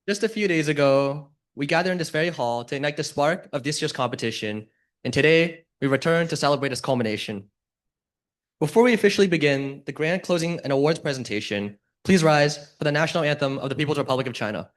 Just a few days ago, we gathered in this very hall to ignite the spark of this year's competition, and today we return to celebrate its culmination. Before we officially begin the grand closing and awards presentation, please rise for the national anthem of the People's Republic of China.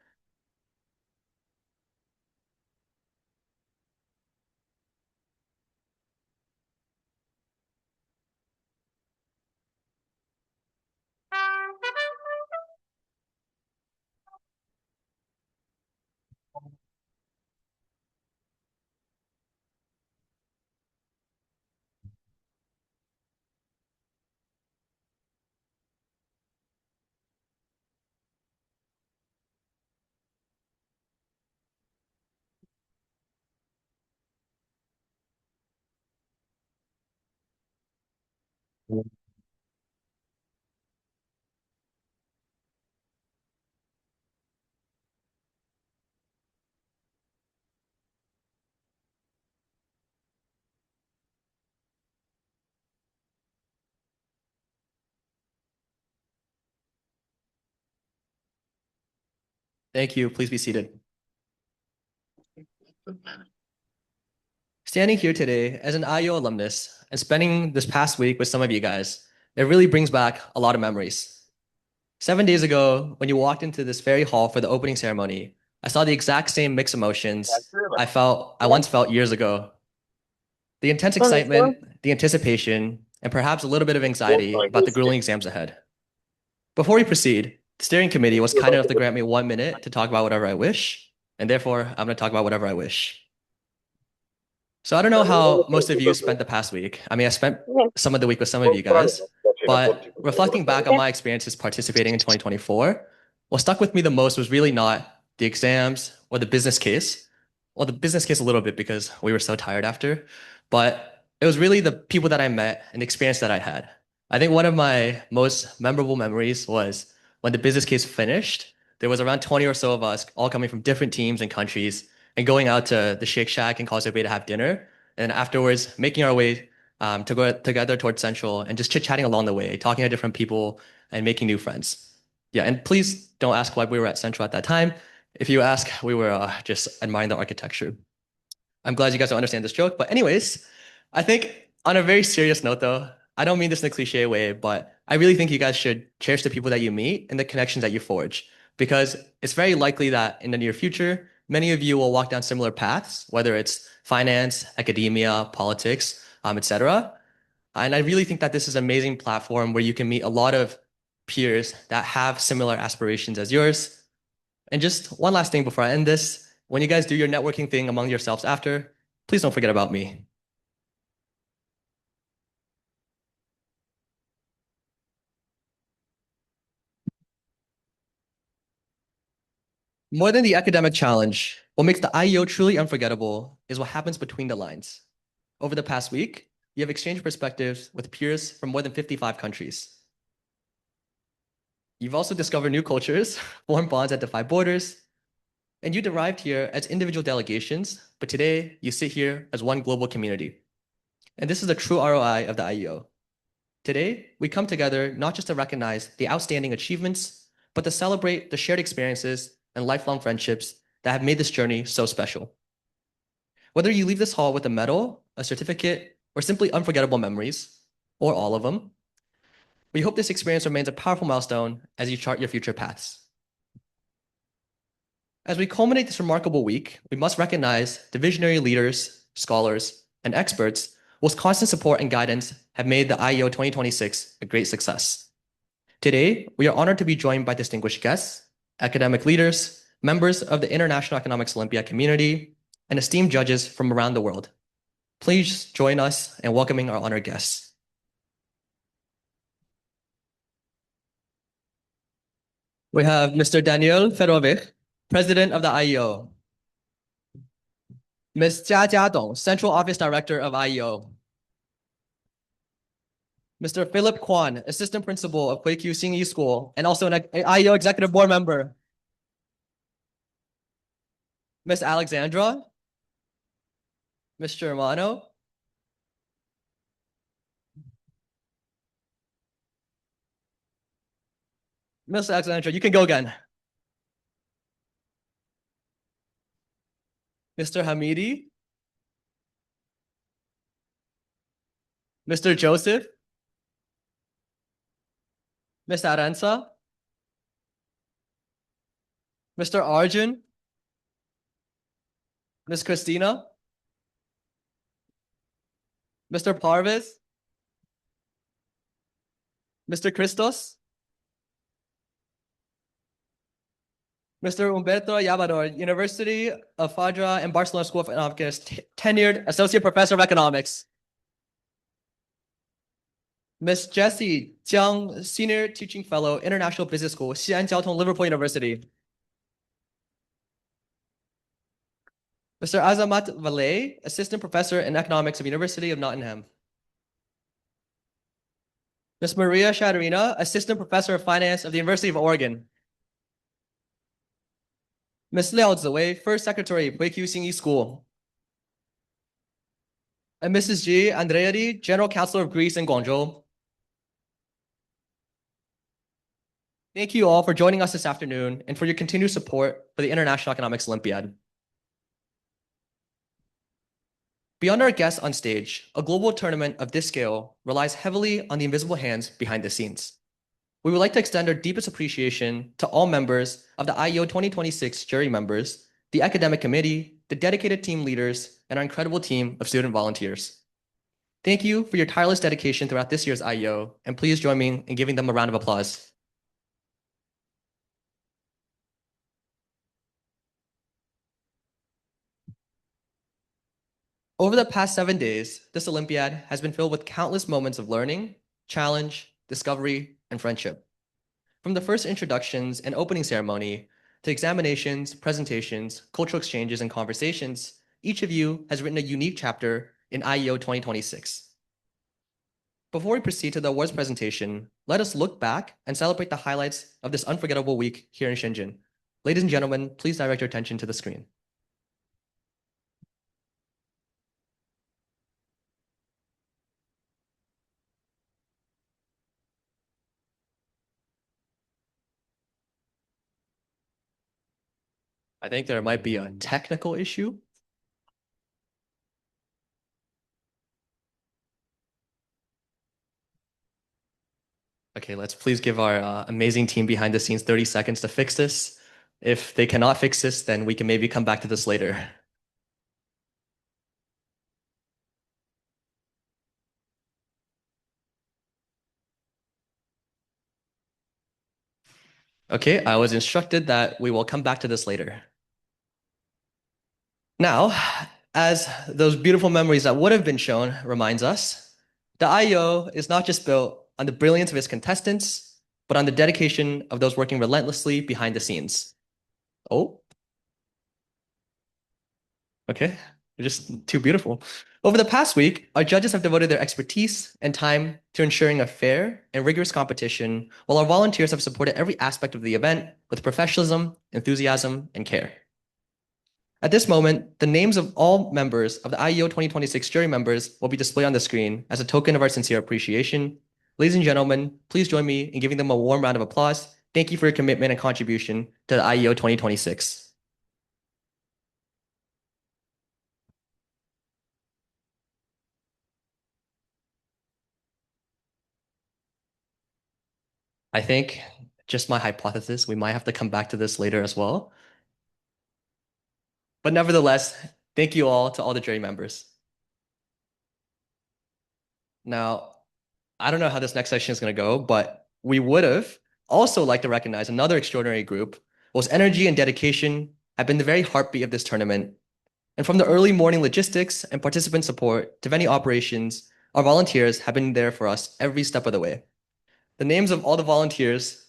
Thank you. Please be seated. Standing here today as an IEO alumnus and spending this past week with some of you guys, it really brings back a lot of memories. 7 days ago, when you walked into this very hall for the opening ceremony, I saw the exact same mixed emotions I once felt years ago. The intense excitement, the anticipation, and perhaps a little bit of anxiety about the grueling exams ahead. Before we proceed, the steering committee was kind enough to grant me 1 minute to talk about whatever I wish, and therefore I'm going to talk about whatever I wish. So I don't know how most of you spent the past week. I mean, I spent some of the week with some of you guys, but reflecting back on my experiences participating in 2024, what stuck with me the most was really not the exams or the business case. Well, the business case a little bit because we were so tired after, but it was really the people that I met and the experience that I had. I think one of my most memorable memories was when the business case finished. There was around 20 or so of us all coming from different teams and countries and going out to the Shake Shack in Causeway Bay to have dinner. And afterwards, making our way to go together towards Central and just chit-chatting along the way, talking to different people and making new friends. Yeah, and please don't ask why we were at Central at that time. If you ask, we were just admiring the architecture. I'm glad you guys don't understand this joke. But anyways, I think on a very serious note, though, I don't mean this in a cliche way, but I really think you guys should cherish the people that you meet and the connections that you forge, because it's very likely that in the near future, many of you will walk down similar paths, whether it's finance, academia, politics, etc. And I really think that this is an amazing platform where you can meet a lot of peers that have similar aspirations as yours. And just one last thing before I end this, when you guys do your networking thing among yourselves after, please don't forget about me. More than the academic challenge, what makes the IEO truly unforgettable is what happens between the lines. Over the past week, you have exchanged perspectives with peers from more than 55 countries. You've also discovered new cultures, formed bonds that defy borders, and you arrived here as individual delegations, but today you sit here as one global community. And this is the true ROI of the IEO. Today, we come together not just to recognize the outstanding achievements, but to celebrate the shared experiences and lifelong friendships that have made this journey so special. Whether you leave this hall with a medal, a certificate, or simply unforgettable memories, or all of them, we hope this experience remains a powerful milestone as you chart your future paths. As we culminate this remarkable week, we must recognize the visionary leaders, scholars, and experts whose constant support and guidance have made the IEO 2026 a great success. Today, we are honored to be joined by distinguished guests, academic leaders, members of the International Economics Olympiad community, and esteemed judges from around the world. Please join us in welcoming our honored guests. We have Mr. Daniel Fedovic, President of the IEO. Ms. Jia Jiadong, Central Office Director of IEO. Mr. Philip Kwan, Assistant Principal of Kwekyu Singyi School and also an IEO Executive Board Member. Ms. Alexandra. Mr. Romano. Ms. Alexandra, you can go again. Mr. Hamidi, Mr. Joseph, Ms. Aranza, Mr. Arjun, Ms. Christina, Mr. Parvis, Mr. Christos, Mr. Humberto Yabador, University of Fadra and Barcelona School of Economics, tenured Associate Professor of Economics. Miss Jessie Jiang, Senior Teaching Fellow, International Business School, Xi'an Jiaotong, Liverpool University. Mr. Azamat Valeh, Assistant Professor in Economics of University of Nottingham. Ms. Maria Shadarina, Assistant Professor of Finance of the University of Oregon. Ms. Liao Ziwei, First Secretary, Buikyu Xingyi School. And Mrs. G. Andreadi, General Counsel of Greece in Guangzhou. Thank you all for joining us this afternoon and for your continued support for the International Economics Olympiad. Beyond our guests on stage, a global tournament of this scale relies heavily on the invisible hands behind the scenes. We would like to extend our deepest appreciation to all members of the IEO 2026 jury members, the academic committee, the dedicated team leaders, and our incredible team of student volunteers. Thank you for your tireless dedication throughout this year's IEO, and please join me in giving them a round of applause. Over the past 7 days, this Olympiad has been filled with countless moments of learning, challenge, discovery, and friendship. From the first introductions and opening ceremony to examinations, presentations, cultural exchanges, and conversations, each of you has written a unique chapter in IEO 2026. Before we proceed to the awards presentation, let us look back and celebrate the highlights of this unforgettable week here in Shenzhen. Ladies and gentlemen, please direct your attention to the screen. I think there might be a technical issue. Okay, let's please give our amazing team behind the scenes 30 seconds to fix this. If they cannot fix this, then we can maybe come back to this later. Okay, I was instructed that we will come back to this later. Now, as those beautiful memories that would have been shown reminds us, the IEO is not just built on the brilliance of its contestants, but on the dedication of those working relentlessly behind the scenes. Oh, okay, you're just too beautiful. Over the past week, our judges have devoted their expertise and time to ensuring a fair and rigorous competition, while our volunteers have supported every aspect of the event with professionalism, enthusiasm, and care. At this moment, the names of all members of the IEO 2026 jury members will be displayed on the screen as a token of our sincere appreciation. Ladies and gentlemen, please join me in giving them a warm round of applause. Thank you for your commitment and contribution to the IEO 2026. I think, just my hypothesis, we might have to come back to this later as well. But nevertheless, thank you all to all the jury members. Now, I don't know how this next section is going to go, but we would have also liked to recognize another extraordinary group whose energy and dedication have been the very heartbeat of this tournament. And from the early morning logistics and participant support to venue operations, our volunteers have been there for us every step of the way. The names of all the volunteers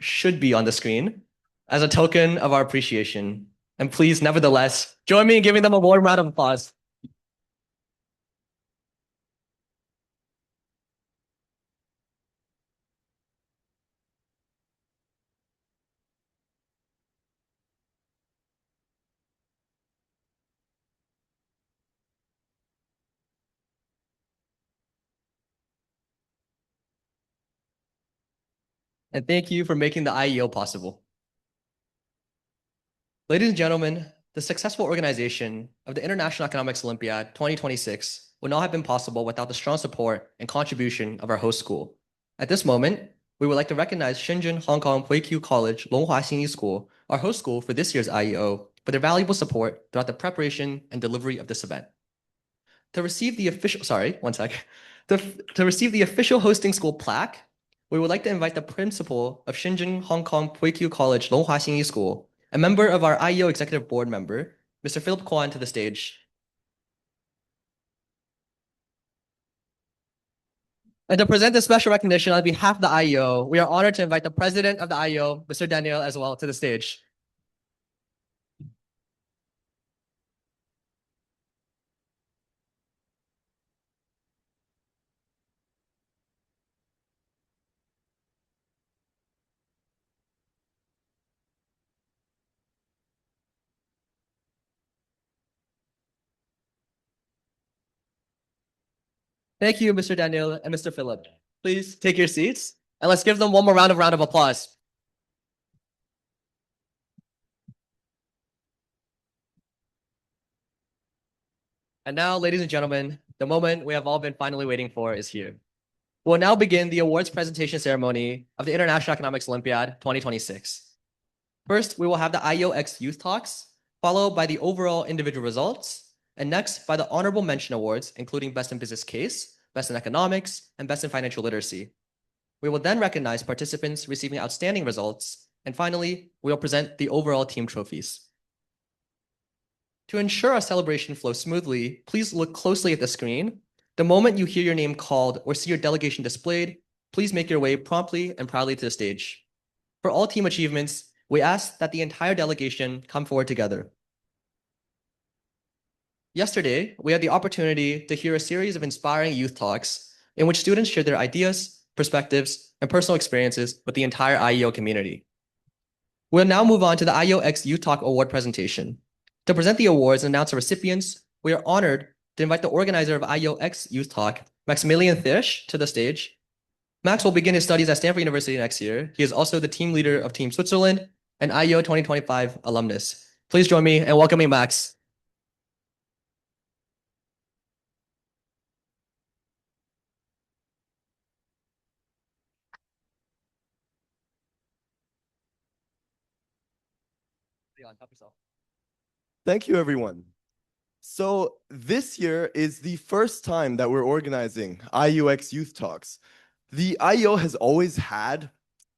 should be on the screen as a token of our appreciation. And please, nevertheless, join me in giving them a warm round of applause. And thank you for making the IEO possible. Ladies and gentlemen, The successful organization of the International Economics Olympiad 2026 would not have been possible without the strong support and contribution of our host school. At this moment, we would like to recognize Shenzhen Hong Kong Puiqiu College Longhua Xinyi School, our host school for this year's IEO, for their valuable support throughout the preparation and delivery of this event. To receive the official, sorry, one sec. To receive the official hosting school plaque, we would like to invite the principal of Shenzhen Hong Kong Puiqiu College Longhua Xinyi School, a member of our IEO Executive Board member, Mr. Philip Kwan, to the stage. And to present this special recognition on behalf of the IEO, we are honored to invite the president of the IEO, Mr. Daniel, as well, to the stage. Thank you, Mr. Daniel and Mr. Philip. Please take your seats and let's give them one more round of applause. And now, ladies and gentlemen, the moment we have all been finally waiting for is here. We'll now begin the awards presentation ceremony of the International Economics Olympiad 2026. First, we will have the IEOX Youth Talks, followed by the overall individual results, and next by the honorable mention awards, including Best in Business Case, Best in Economics, and Best in Financial Literacy. We will then recognize participants receiving outstanding results, and finally, we will present the overall team trophies. To ensure our celebration flows smoothly, please look closely at the screen. The moment you hear your name called or see your delegation displayed, please make your way promptly and proudly to the stage. For all team achievements, we ask that the entire delegation come forward together. Yesterday, we had the opportunity to hear a series of inspiring youth talks in which students shared their ideas, perspectives, and personal experiences with the entire IEO community. We'll now move on to the IEOX Youth Talk Award presentation. To present the awards and announce the recipients, we are honored to invite the organizer of IEOX Youth Talk, Maximilian Thisch, to the stage. Max will begin his studies at Stanford University next year. He is also the team leader of Team Switzerland and IEO 2025 alumnus. Please join me in welcoming Max. Leon, help yourself. Thank you, everyone. So this year is the first time that we're organizing IUX Youth Talks. The IEO has always had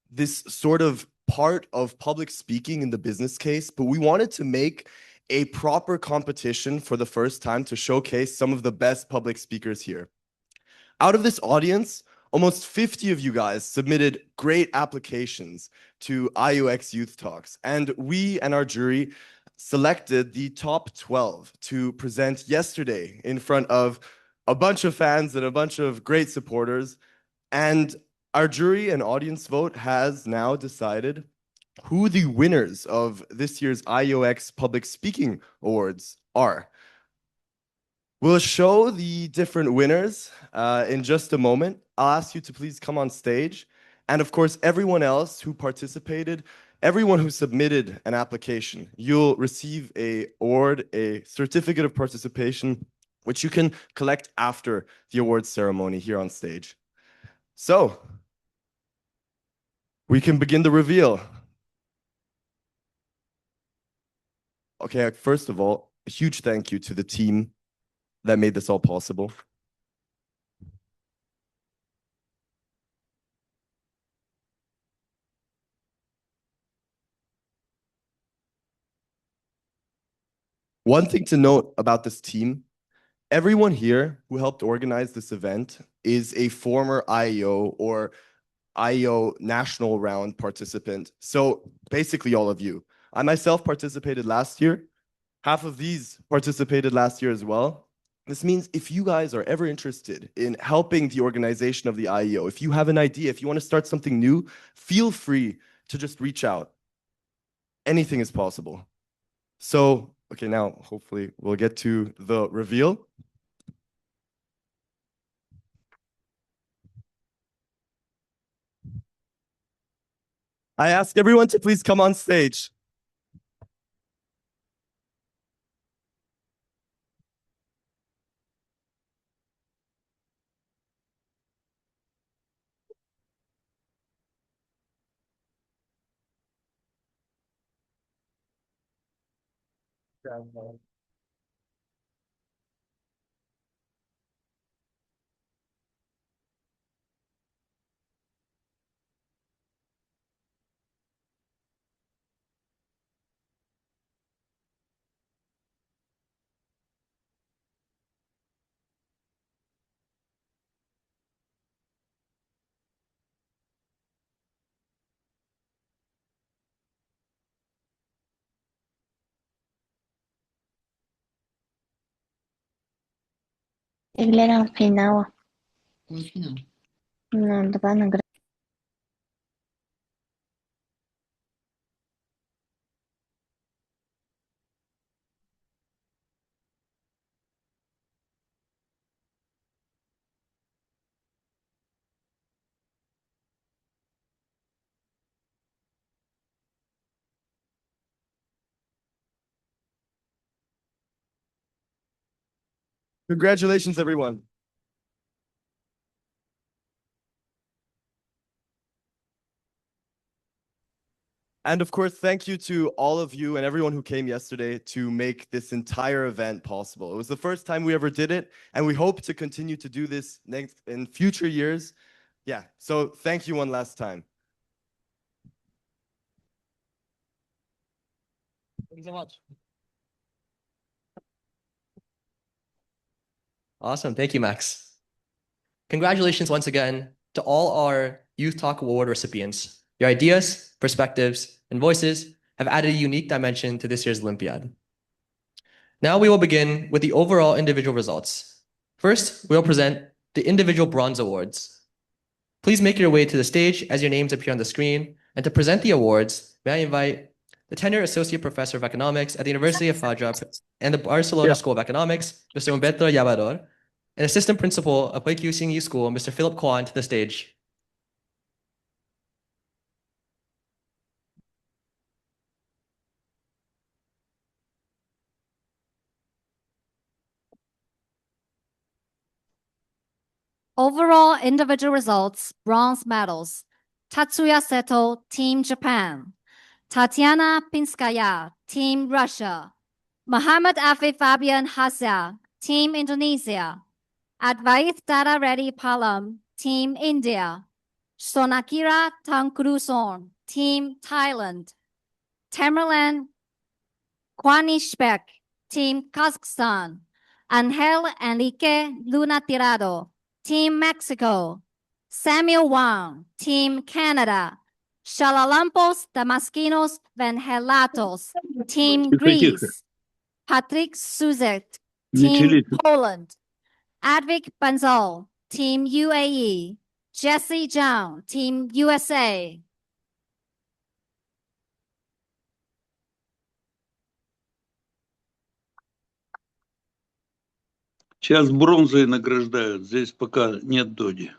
this sort of part of public speaking in the business case, but we wanted to make a proper competition for the first time to showcase some of the best public speakers here. Out of this audience, almost 50 of you guys submitted great applications to IUX Youth Talks, and we and our jury selected the top 12 to present yesterday in front of a bunch of fans and a bunch of great supporters. And our jury and audience vote has now decided who the winners of this year's IOX Public Speaking Awards are. We'll show the different winners in just a moment. I'll ask you to please come on stage. And of course, everyone else who participated, everyone who submitted an application, you'll receive a award, a certificate of participation, which you can collect after the awards ceremony here on stage. So, we can begin the reveal. Okay, first of all, a huge thank you to the team that made this all possible. One thing to note about this team, everyone here who helped organize this event is a former IEO or IEO national round participant. So basically all of you. I myself participated last year. Half of these participated last year as well. This means if you guys are ever interested in helping the organization of the IEO, if you have an idea, if you want to start something new, feel free to just reach out. Anything is possible. So, okay, now hopefully we'll get to the reveal. I ask everyone to please come on stage. Ele era um final. No final. Não, tava na gra... Congratulations, everyone. And of course, thank you to all of you and everyone who came yesterday to make this entire event possible. It was the first time we ever did it, and we hope to continue to do this next in future years. Yeah, so thank you one last time. Thank you so much. Awesome. Thank you, Max. Congratulations once again to all our Youth Talk Award recipients. Your ideas, perspectives, and voices have added a unique dimension to this year's Olympiad. Now we will begin with the overall individual results. First, we will present the individual bronze awards. Please make your way to the stage as your names appear on the screen. And to present the awards, may I invite the Tenured Associate Professor of Economics at the University of Fadra and the Barcelona School of Economics, Mr. Humberto Llavador, and Assistant Principal of Waikiki CNU School, Mr. Philip Kwan, to the stage. Overall individual results, bronze medals. Tatsuya Seto, Team Japan. Tatiana Pinskaya, Team Russia. Muhammad Afif Fabian Hasya, Team Indonesia. Advait Dada Reddy Palam, Team India. Sonakira Tangkurusorn, Team Thailand. Tamerlan Kwanishbek, Team Kazakhstan. Angel Enrique Luna Tirado, Team Mexico. Samuel Wang, Team Canada. Shalalampos Damaskinos Venhelatos, Team Greece. Patrick Suzet, Team Poland. Advik Banzal, Team UAE. Jesse Zhang, Team USA. Сейчас бронзой награждают, здесь пока нет доди.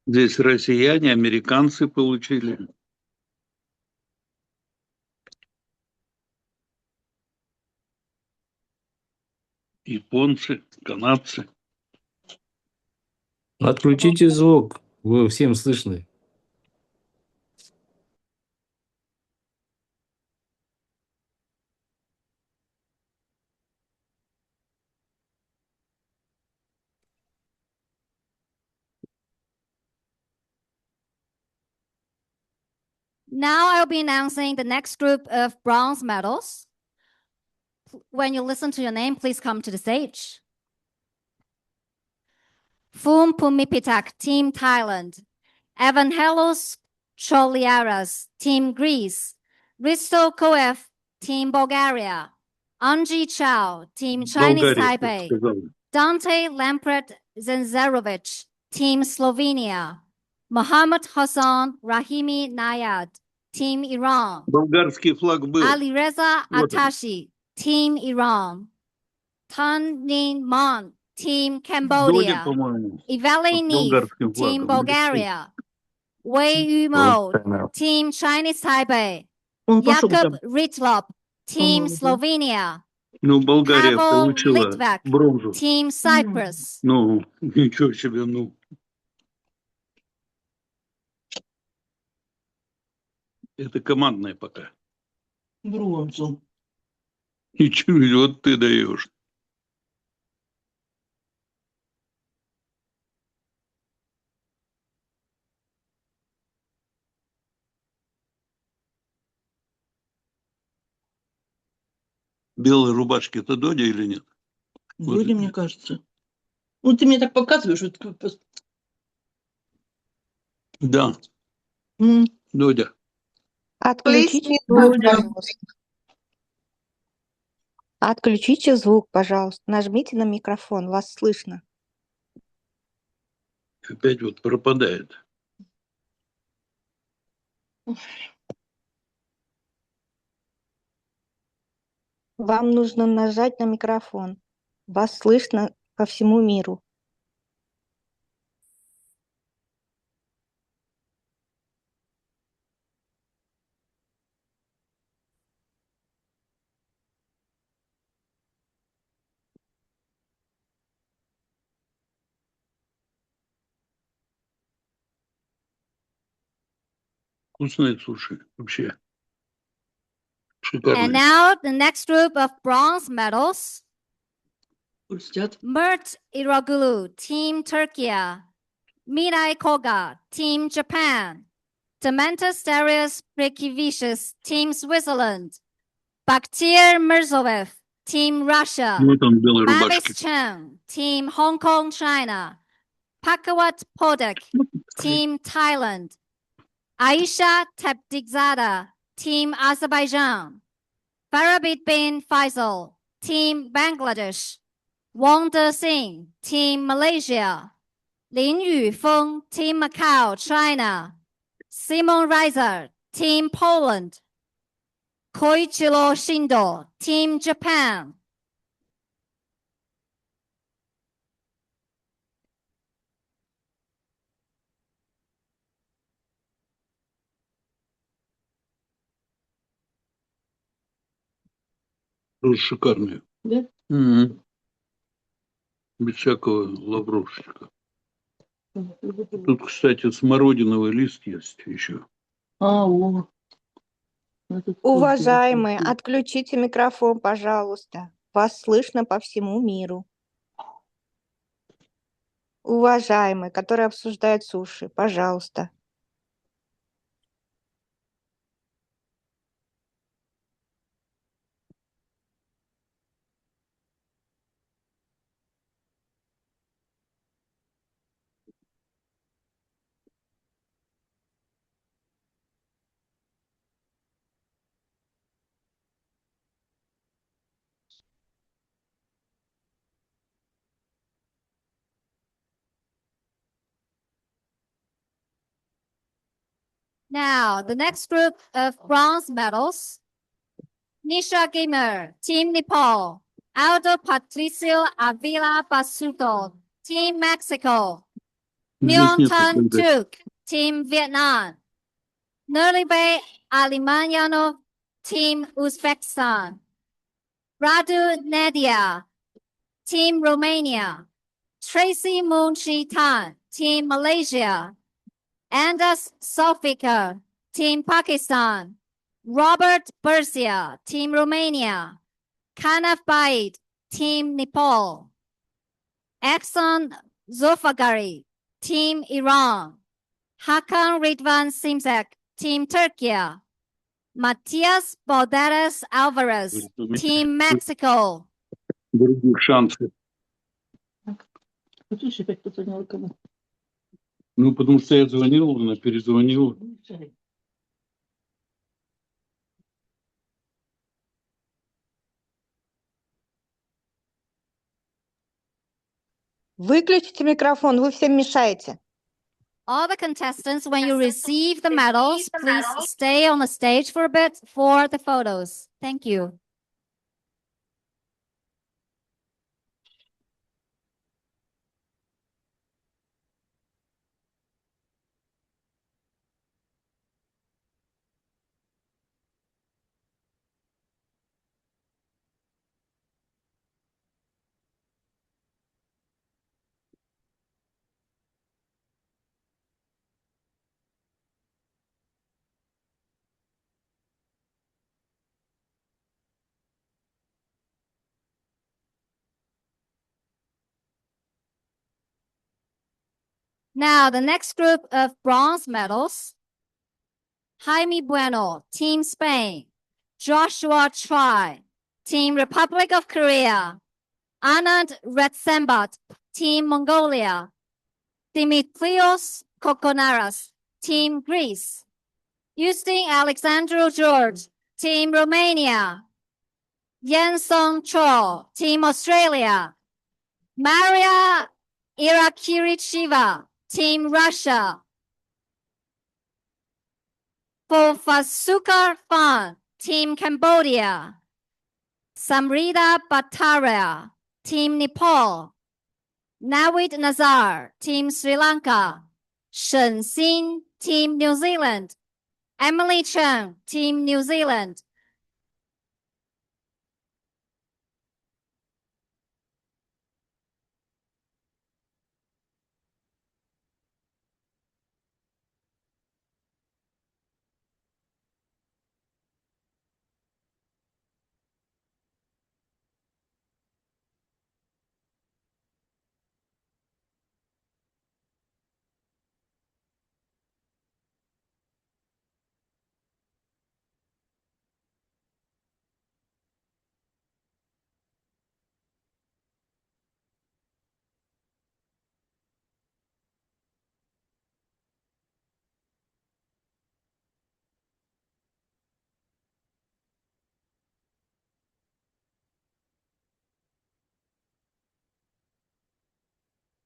Здесь россияне, американцы получили. Японцы, канадцы. Отключите звук, вы всем слышны. Now I'll be announcing the next group of bronze medals. When you listen to your name, please come to the stage. Fum Pumipitak, Team Thailand. Evangelos Choliaras, Team Greece. Risto Koev, Team Bulgaria. Anji Chao, Team Chinese Taipei. Dante Lampret Zenzerovic, Team Slovenia. Mohammad Hassan Rahimi Nayad, Team Iran. Болгарский флаг был. Ali Reza Atashi, Team Iran. Tan Ninh Mon, Team Cambodia. Iveli Neef, Team Bulgaria. Wei Yu Mo, Team Chinese Taipei. Он пошел Jakub там. Ritlop, Team молодец. Slovenia. Ну, Болгария Pavel получила Litvak, бронзу. Team Cyprus. Ну, ничего себе, ну. Это командное пока. Бронзу. Ничего, вот ты даешь. Белые рубашки это Додя или нет? Вроде, мне кажется. Ну, ты мне так показываешь. Вот, Да, м, Додя. Отключите звук, Додя. пожалуйста. Отключите звук, пожалуйста. Нажмите на микрофон, вас слышно. Опять вот пропадает. Вам нужно нажать на микрофон. Вас слышно по всему миру. Вкусные суши. Вообще And шикарные. now the next group of bronze medals. Хрустят. Mert Irogulu, Team Turkey. Mirai Koga, Team Japan. Dementus Darius Prekivicius, Team Switzerland. Bakhtir Mirzoev, Team Russia. Вот он, белые рубашки. Mavis Cheng, Team Hong Kong, China. Pakawat Podek, Team Thailand. Aisha Tebdigzada, Team Azerbaijan. Farabid bin Faisal, Team Bangladesh. Wang De Singh, Team Malaysia. Lin Yufeng, Team Macau, China. Simon Reiser, Team Poland. Koichiro Shindo, Team Japan. Тоже шикарные. Да? Мгм. Без всякого лавровчика. Тут, кстати, смородиновый лист есть еще. О. Этот Уважаемые, вкусный. отключите микрофон, пожалуйста. Вас слышно по всему миру. Уважаемые, которые обсуждают суши, пожалуйста. Now, the next group of bronze medals. Nisha Gamer, Team Nepal. Aldo Patricio Avila Basuto, Team Mexico. Здесь Nguyen нет Tan никогда. Duc, Team Vietnam. Nurlibe Alimanyano, Team Uzbekistan. Radu Nadia, Team Romania. Tracy Moon Shi Tan, Team Malaysia. Andas Sofika, Team Pakistan. Robert Bersia, Team Romania. Kanaf Baid, Team Nepal. Exxon Zofagari, Team Iran. Hakan Ridvan Simzek, Team Turkey. Matias Balderas Alvarez, Говорит, у меня Team Mexico. других шансов. Слышишь, опять позвонила кому? Ну, потому что я звонил, она перезвонила. Выключите микрофон, вы всем мешаете. All the contestants, when you receive the medals, please stay on the stage for a bit for the photos. Thank you. Now, the next group of bronze medals. Jaime Bueno, Team Spain. Joshua Choi, Team Republic of Korea. Anand Retsembat, Team Mongolia. Dimitrios Kokonaras, Team Greece. Justin Alexandru George, Team Romania. Yensong Cho, Team Australia. Maria Irakiricheva, Team Russia. Fofasukar Fan, Team Cambodia. Samrita Bhattacharya, Team Nepal. Nawid Nazar, Team Sri Lanka. Shen Xin, Team New Zealand. Emily Chen, Team New Zealand.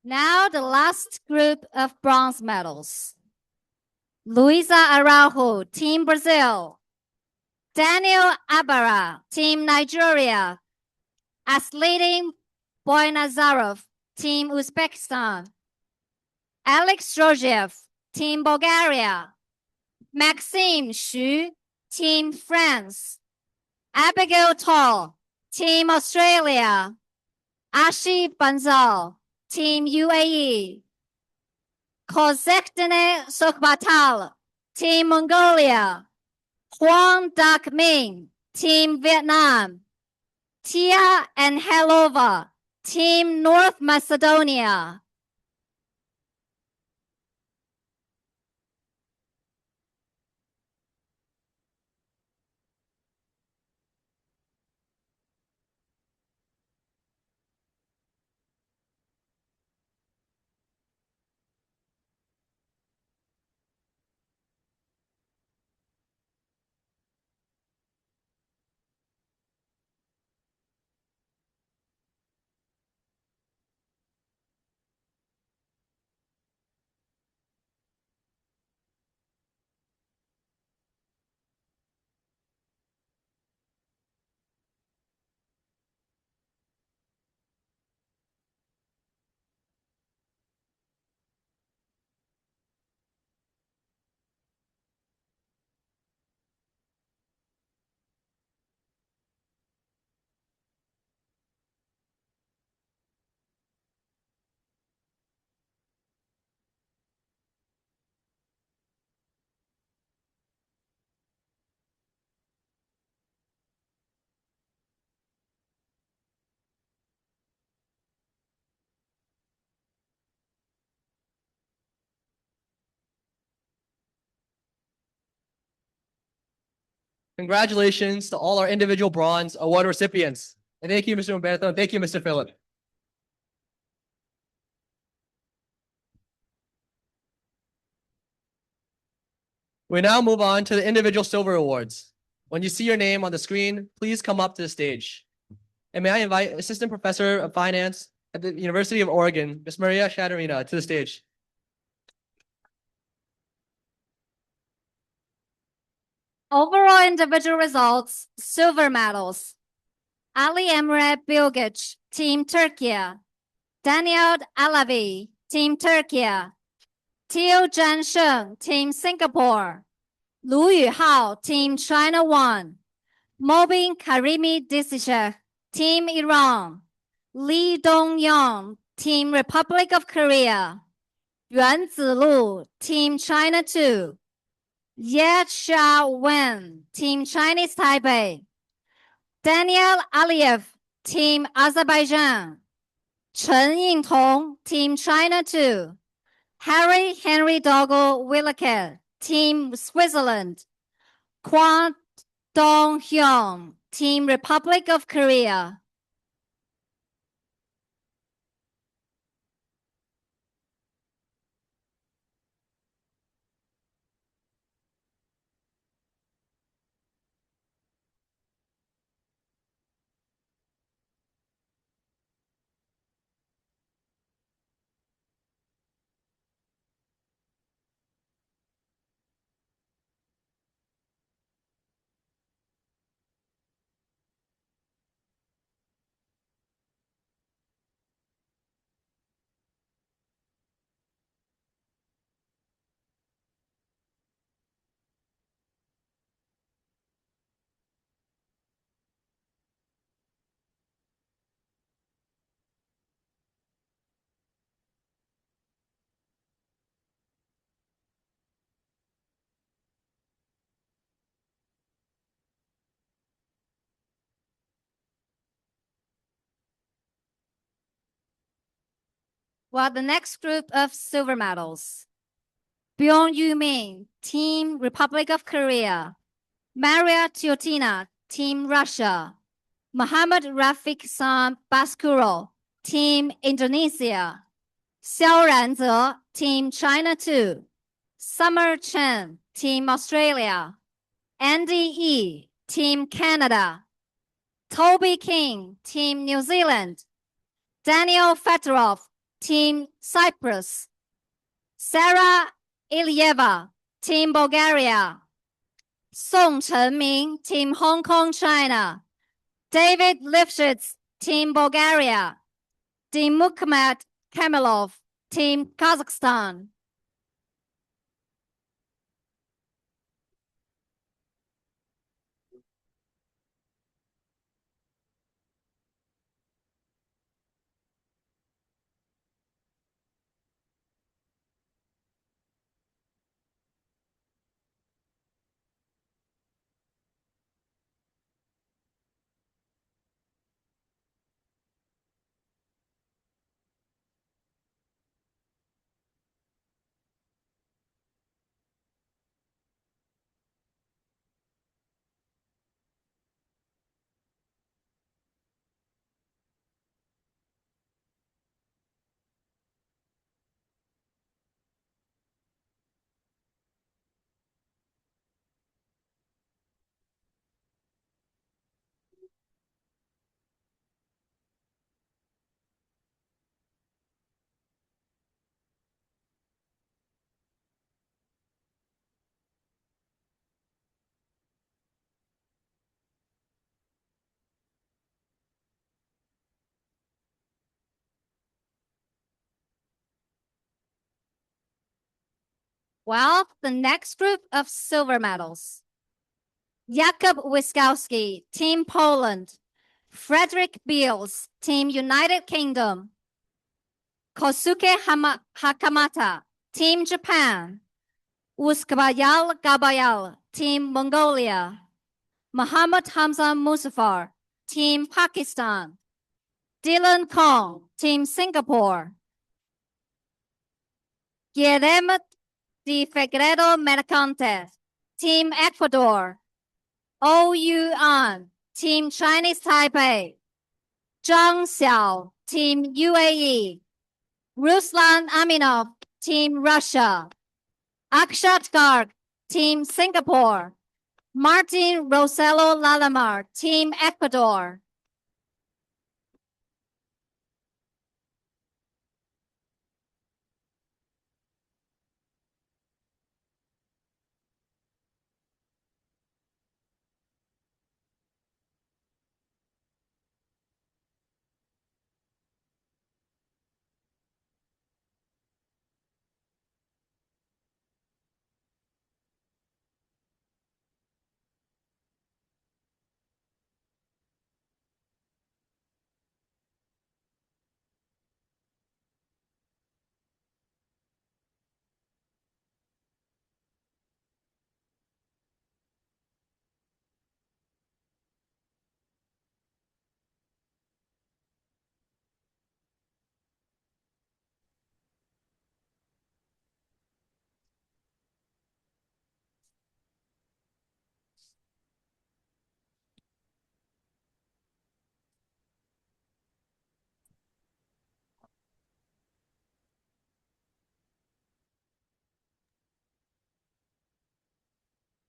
Now the last group of bronze medals. Luisa Araujo, Team Brazil. Daniel Abara, Team Nigeria. Asletin Boynazarov, Team Uzbekistan. Alex Georgiev, Team Bulgaria. Maxime Xu, Team France. Abigail Tall, Team Australia. Ashi Banzal, Team UAE. Kozektine Sokbatal, Team Mongolia. Huang Dak Ming, Team Vietnam. Tia Anhelova, Team North Macedonia. Congratulations to all our individual bronze award recipients. And thank you, Mr. Umberto, and thank you, Mr. Philip. We now move on to the individual silver awards. When you see your name on the screen, please come up to the stage. And may I invite Assistant Professor of Finance at the University of Oregon, Ms. Maria Shadarina, to the stage. Overall individual results, silver medals. Ali Emre Bilgic, Team Turkey. Daniel Alavi, Team Turkey. Teo Zhansheng, Team Singapore. Lu Yuhao, Team China 1. Mobin Karimi Disishek, Team Iran. Li Dongyong, Team Republic of Korea. Yuan Zilu, Team China 2. Ye Xia Wen, Team Chinese Taipei. Daniel Aliyev, Team Azerbaijan. Chen Yingtong, Team China 2. Harry Henry Doggo Willeke, Team Switzerland. Kwon Dong Hyun, Team Republic of Korea. Well, the next group of silver medals. Byung Yu-min, Team Republic of Korea. Maria Tiotina, Team Russia. Muhammad Rafiq San Baskuro, Team Indonesia. Xiao Ranze, Team China 2. Summer Chen, Team Australia. Andy Yi, Team Canada. Toby King, Team New Zealand. Daniel Fedorov, Team Cyprus. Sarah Ilyeva, Team Bulgaria. Song Chenming, Team Hong Kong, China. David Lifshitz, Team Bulgaria. Dimukmet Kamilov, Team Kazakhstan. Well, the next group of silver medals. Jakub Wiskowski, Team Poland. Frederick Beals, Team United Kingdom. Kosuke Hakamata, Team Japan. Uzbayal Gabayal, Team Mongolia. Muhammad Hamza Musafar, Team Pakistan. Dylan Kong, Team Singapore. Guillermo de Figueiredo Mercante, Team Ecuador. OU An, Team Chinese Taipei. Zhang Xiao, Team UAE. Ruslan Aminov, Team Russia. Akshat Garg, Team Singapore. Martin Rosello Lalamar, Team Ecuador.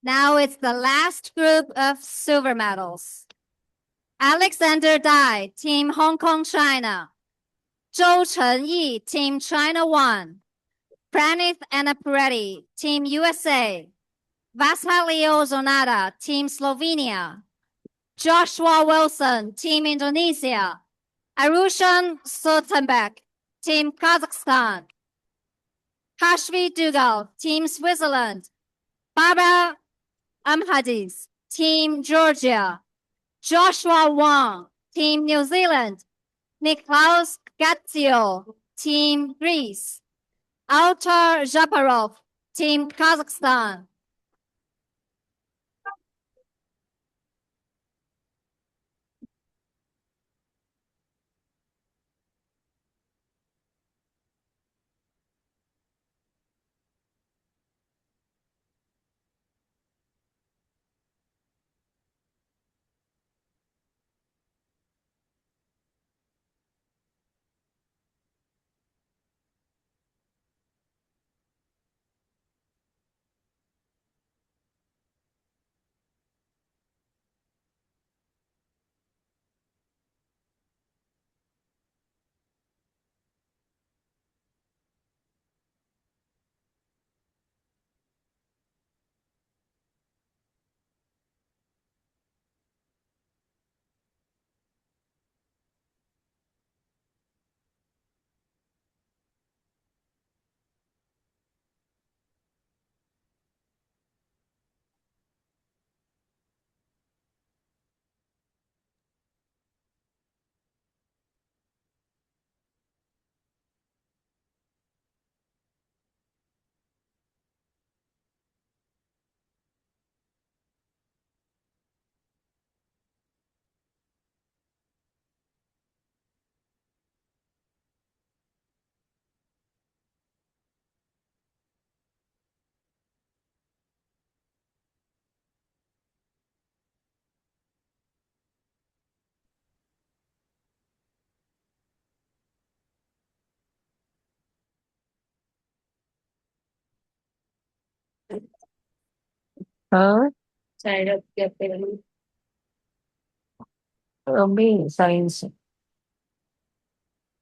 Now it's the last group of silver medals. Alexander Dai, Team Hong Kong, China. Zhou Chenyi, Team China 1. Pranith Anaparetti, Team USA. Vasilio Zonata, Team Slovenia. Joshua Wilson, Team Indonesia. Arushan Sultanbek, Team Kazakhstan. Kashvi Dugal, Team Switzerland. Barbara Amhadis, Team Georgia. Joshua Wong, Team New Zealand. Niklaus Gatzio, Team Greece. Altar Zaparov, Team Kazakhstan. Huh? Science.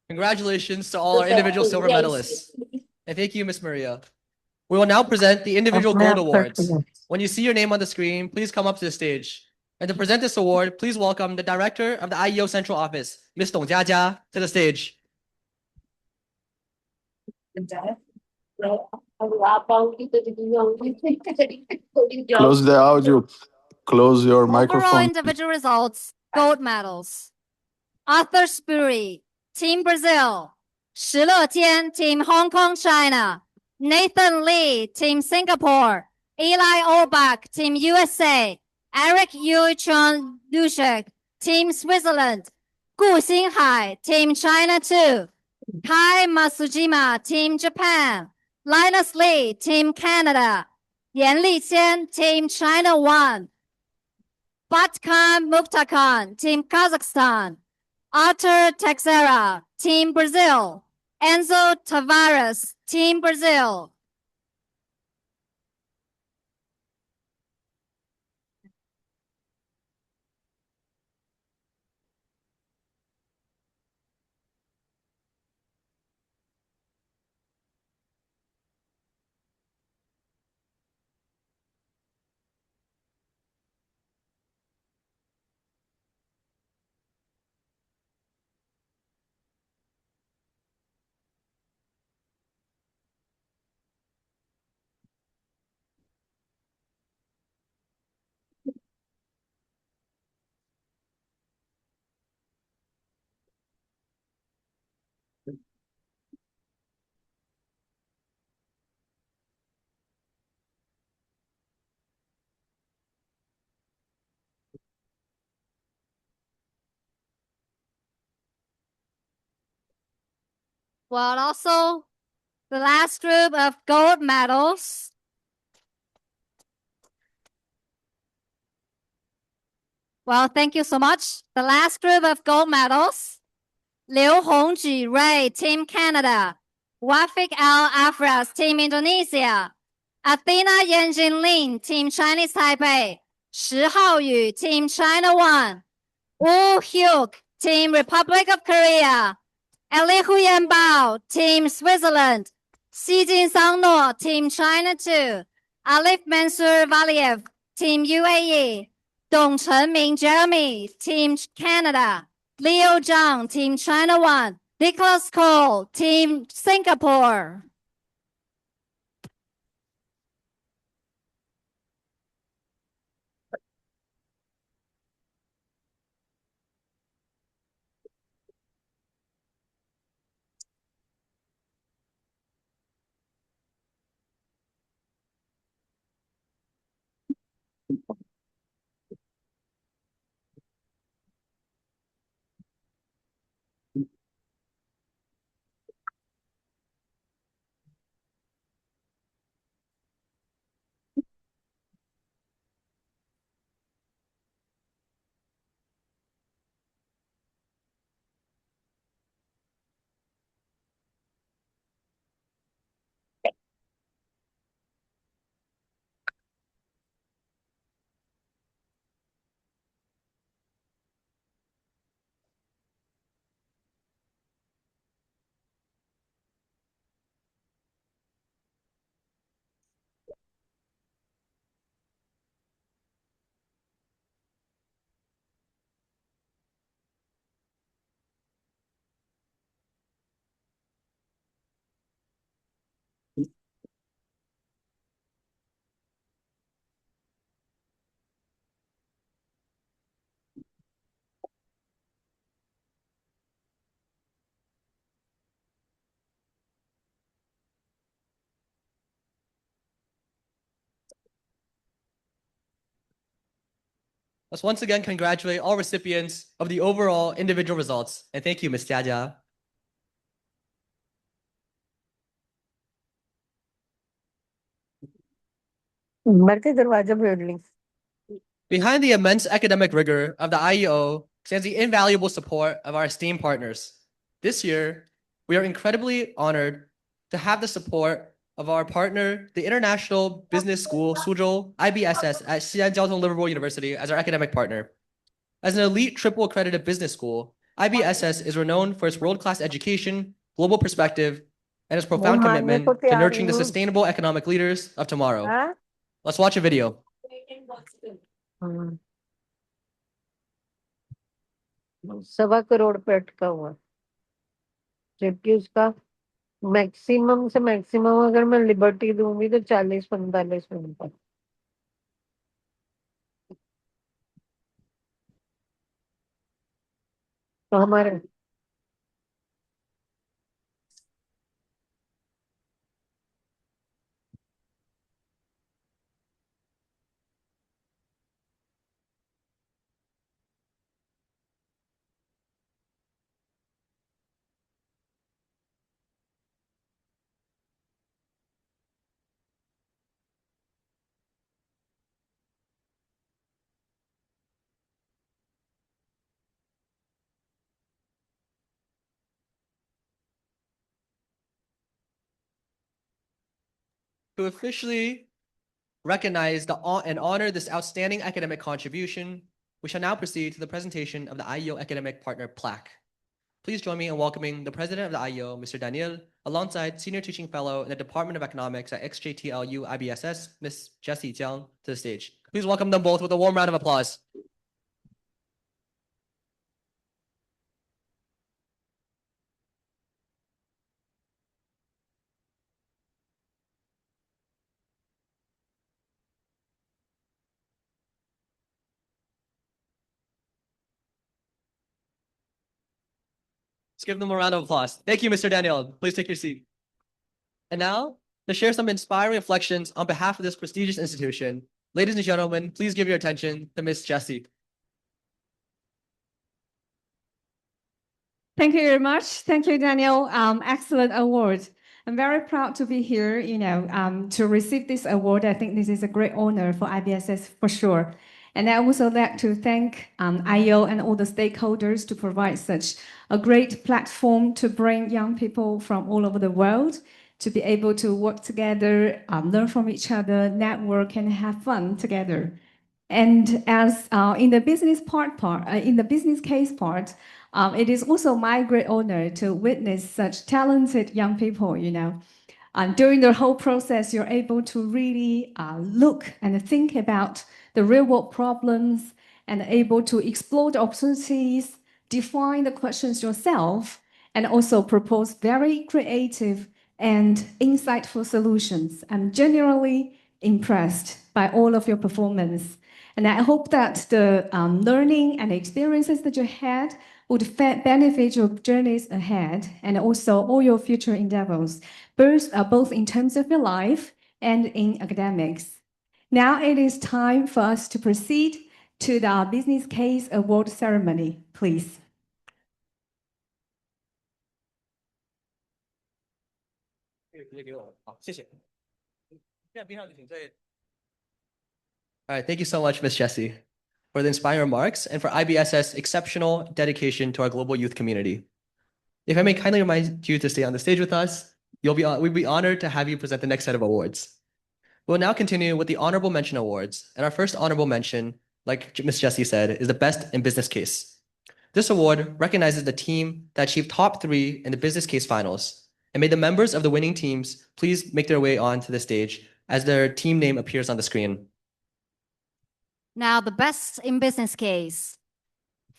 Congratulations to all our individual silver medalists. And thank you, Miss Maria. We will now present the individual gold awards. When you see your name on the screen, please come up to the stage. And to present this award, please welcome the director of the IEO Central Office, Ms. Dong Jiajia, to the stage. Close the audio. Close your Overall microphone. individual results, gold medals. Arthur Spurry, Team Brazil. Shile Tian, Team Hong Kong, China. Nathan Lee, Team Singapore. Eli Orbach, Team USA. Eric Yuchun Dushek, Team Switzerland. Gu Xinhai, Team China 2. Kai Masujima, Team Japan. Linus Lee, Team Canada. Yan Liqian, Team China 1. Batkan Muktakan, Team Kazakhstan. Artur Texera, Team Brazil. Enzo Tavares, Team Brazil. Well, also the last group of gold medals. Well, thank you so much. The last group of gold medals. Liu Hongji Ray, Team Canada. Wafik Al Afras, Team Indonesia. Athena Yanjin Lin, Team Chinese Taipei. Shi Haoyu, Team China 1. Wu Hyuk, Team Republic of Korea. Eli Huyan Bao, Team Switzerland. Xijin Sangno, Team China 2. Alif Mansour Valiev, Team UAE. Dong Chenming Jeremy, Team Canada. Leo Zhang, Team China 1. Nicholas Cole, Team Singapore. Let's once again congratulate all recipients of the overall individual results. And thank you, Ms. Jia. Behind the immense academic rigor of the IEO stands the invaluable support of our esteemed partners. This year, we are incredibly honored to have the support of our partner, the International Business School, Suzhou IBSS at Xi'an Liverpool University, as our academic partner. As an elite triple accredited business school, IBSS is renowned for its world-class education, global perspective, and its profound commitment to nurturing the sustainable economic leaders of tomorrow. Let's watch a video. 1.25 crore पे अटका हुआ, जबकि उसका maximum से maximum अगर मैं liberty दूंगी तो 40-45 मिनट तक। तो हमारे To officially recognize and honor this outstanding academic contribution, we shall now proceed to the presentation of the IEO Academic Partner Plaque. Please join me in welcoming the President of the IEO, Mr. Daniel, alongside Senior Teaching Fellow in the Department of Economics at XJTLU IBSS, Ms. Jessie Jiang, to the stage. Please welcome them both with a warm round of applause. Let's give them a round of applause. Thank you, Mr. Daniel. Please take your seat. And now, to share some inspiring reflections on behalf of this prestigious institution, ladies and gentlemen, please give your attention to Ms. Jessie. Thank you very much. Thank you, Daniel. Excellent award. I'm very proud to be here, to receive this award. I think this is a great honor for IBSS for sure. And I also like to thank IEO and all the stakeholders to provide such a great platform to bring young people from all over the world to be able to work together, learn from each other, network, and have fun together. And as in the business in the business case part, it is also my great honor to witness such talented young people, you know. During the whole process, you're able to really look and think about the real world problems and able to explore the opportunities, define the questions yourself, and also propose very creative and insightful solutions. I'm genuinely impressed by all of your performance. And I hope that the learning and experiences that you had would benefit your journeys ahead and also all your future endeavors, both in terms of your life and in academics. Now it is time for us to proceed to the Business Case Award ceremony, please. All right, thank you so much, Miss Jessie, for the inspiring remarks and for IBS's exceptional dedication to our global youth community. If I may kindly remind you to stay on the stage with us, we'd be honored to have you present the next set of awards. We'll now continue with the Honorable Mention Awards, and our first honorable mention, like Miss Jessie said, is the Best in Business Case. This award recognizes the team that achieved top 3 in the business case finals, and may the members of the winning teams please make their way onto the stage as their team name appears on the screen. Now the Best in Business Case.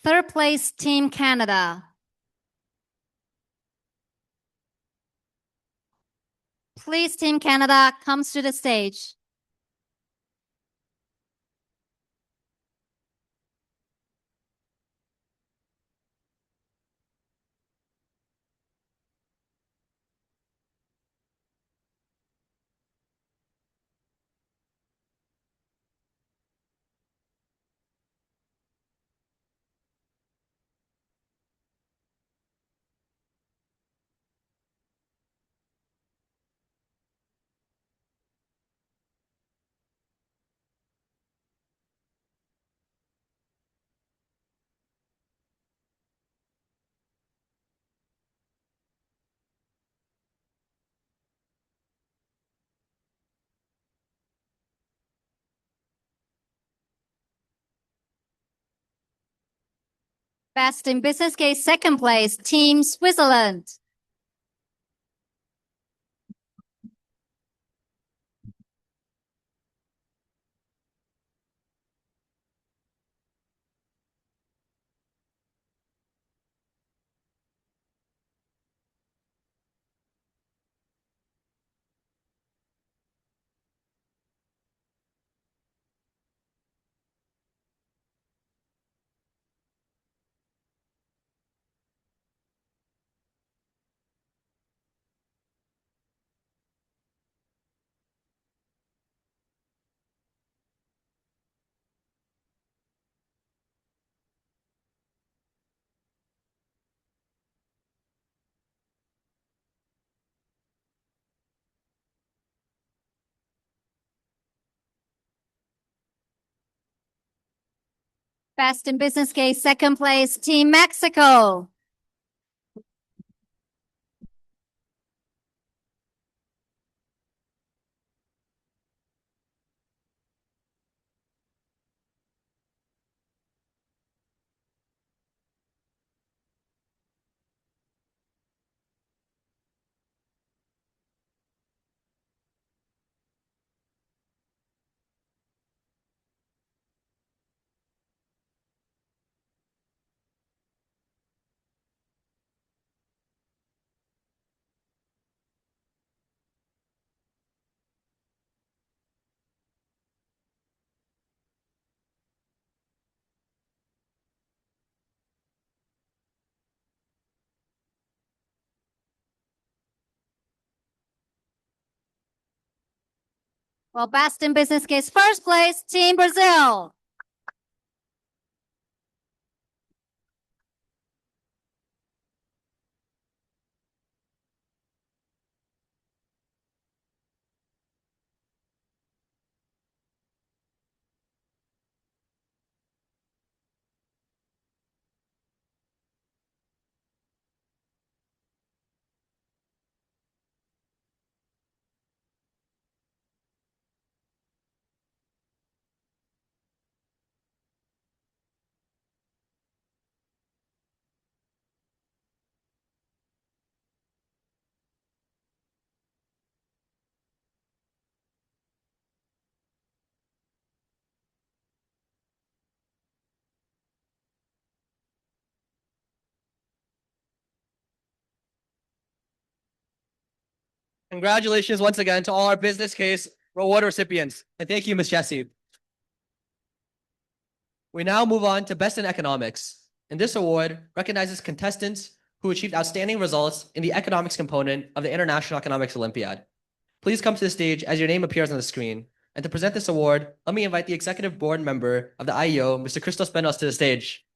Third place, Team Canada. Please, Team Canada, comes to the stage. Best in Business Case, second place, Team Switzerland. Best in Business Case, second place, Team Mexico. Well, Best in Business Case, first place, Team Brazil. Congratulations once again to all our business case reward recipients. And thank you, Ms. Jessie. We now move on to Best in Economics. And this award recognizes contestants who achieved outstanding results in the economics component of the International Economics Olympiad. Please come to the stage as your name appears on the screen. And to present this award, let me invite the executive board member of the IEO, Mr. Christos Benos, to the stage.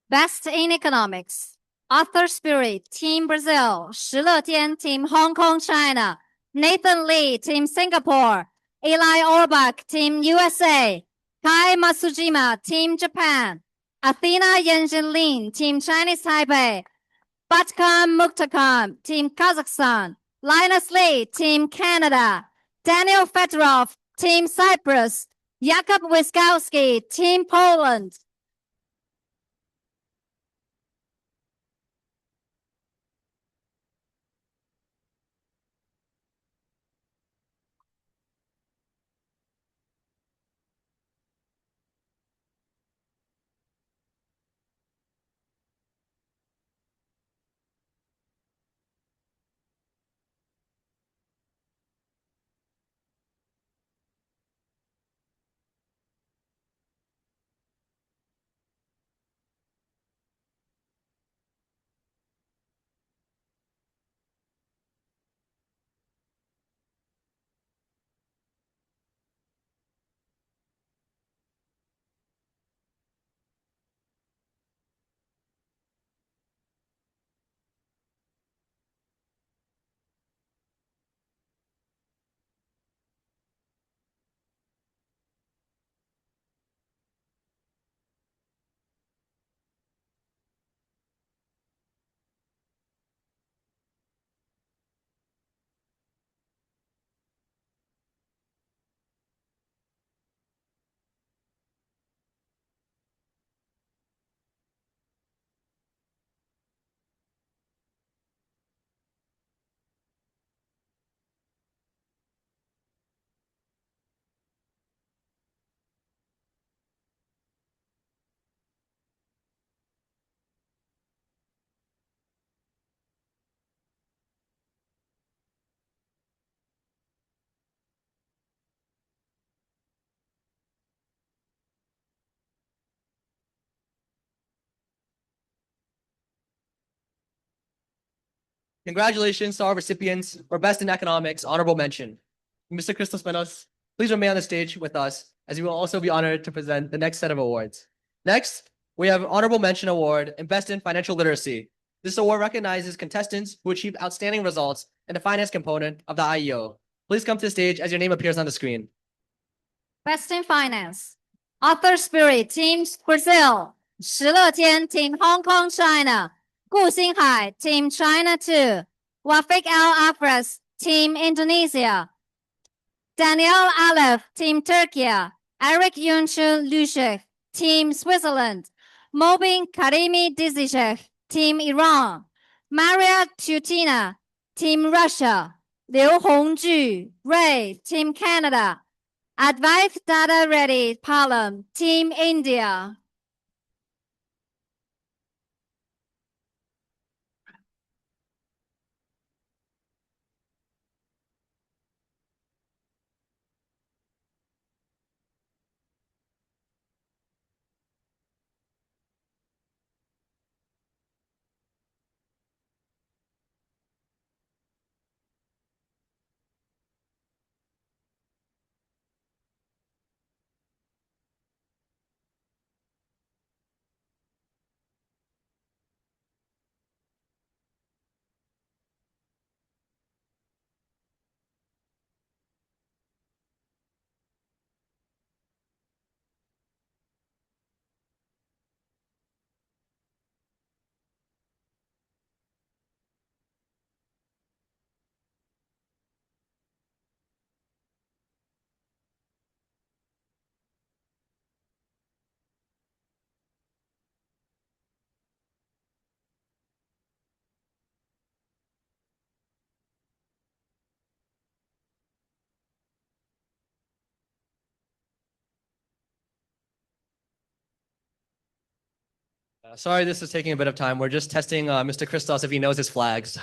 Best in Economics. Arthur Spirit, Team Brazil. 石乐天, Team Hong Kong, China. Nathan Lee, Team Singapore. Eli Orbach, Team USA. Kai Masujima, Team Japan. Athena Yenjin Lin, Team Chinese Taipei. Batkan Mukhtarkhan, Team Kazakhstan. Linus Lee, Team Canada. Daniel Fedorov, Team Cyprus. Jakub Wiskowski, Team Poland. Congratulations to our recipients for Best in Economics Honorable Mention. Mr. Christos Benos, please remain on the stage with us as you will also be honored to present the next set of awards. Next, we have Honorable Mention Award in Best in Financial Literacy. This award recognizes contestants who achieved outstanding results in the finance component of the IEO. Please come to the stage as your name appears on the screen. Best in Finance. Arthur Spirit, Team Brazil. 石乐天, Team Hong Kong, China. Gu Xinghai, Team China 2. Wafik Al Afras, Team Indonesia. Daniel Aleph, Team Turkey. Eric Yunchu Lushek, Team Switzerland. Mobin Karimi Dizishek, Team Iran. Maria Tutina, Team Russia. Liu Hongju, Ray, Team Canada. Advaith Data Reddy, Palam, Team India. Sorry, this is taking a bit of time. We're just testing Mr. Christos if he knows his flags.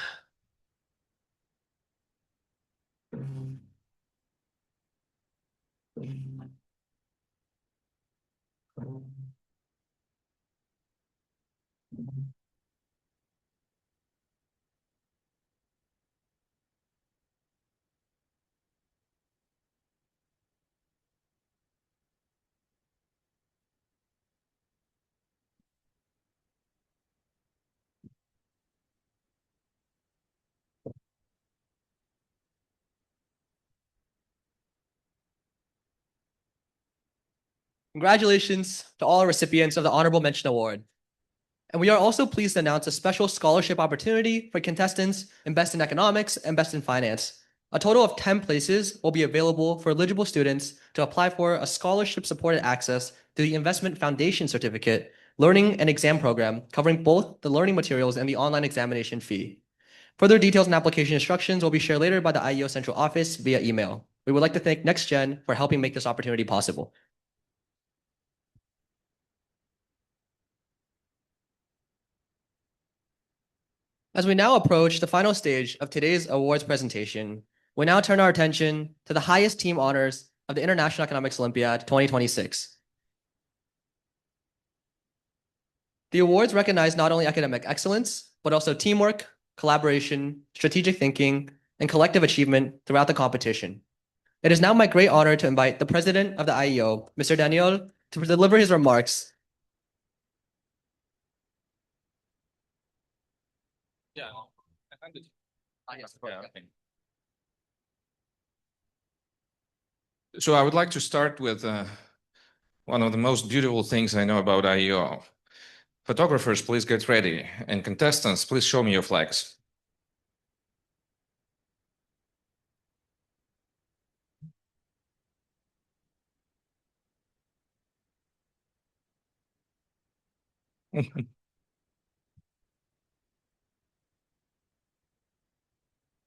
Congratulations to all recipients of the Honorable Mention Award. And we are also pleased to announce a special scholarship opportunity for contestants in Best in Economics and Best in Finance. A total of 10 places will be available for eligible students to apply for a scholarship-supported access to the Investment Foundation Certificate Learning and Exam Program, covering both the learning materials and the online examination fee. Further details and application instructions will be shared later by the IEO Central Office via email. We would like to thank NextGen for helping make this opportunity possible. As we now approach the final stage of today's awards presentation, we now turn our attention to the highest team honors of the International Economics Olympiad 2026. The awards recognize not only academic excellence, but also teamwork, collaboration, strategic thinking, and collective achievement throughout the competition. It is now my great honor to invite the president of the IEO, Mr. Daniel, to deliver his remarks. So I would like to start with one of the most beautiful things I know about IEO. Photographers, please get ready. And contestants, please show me your flags.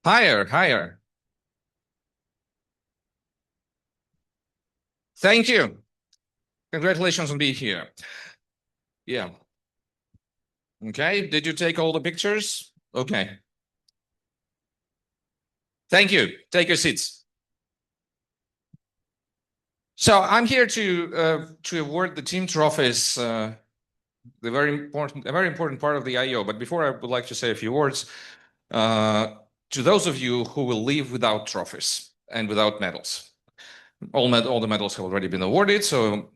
Higher, higher. Thank you. Congratulations on being here. Yeah. Okay, did you take all the pictures? Okay. Thank you. Take your seats. So I'm here to award the team trophies, a very important part of the IEO. But before, I would like to say a few words to those of you who will leave without trophies and without medals. All the medals have already been awarded, so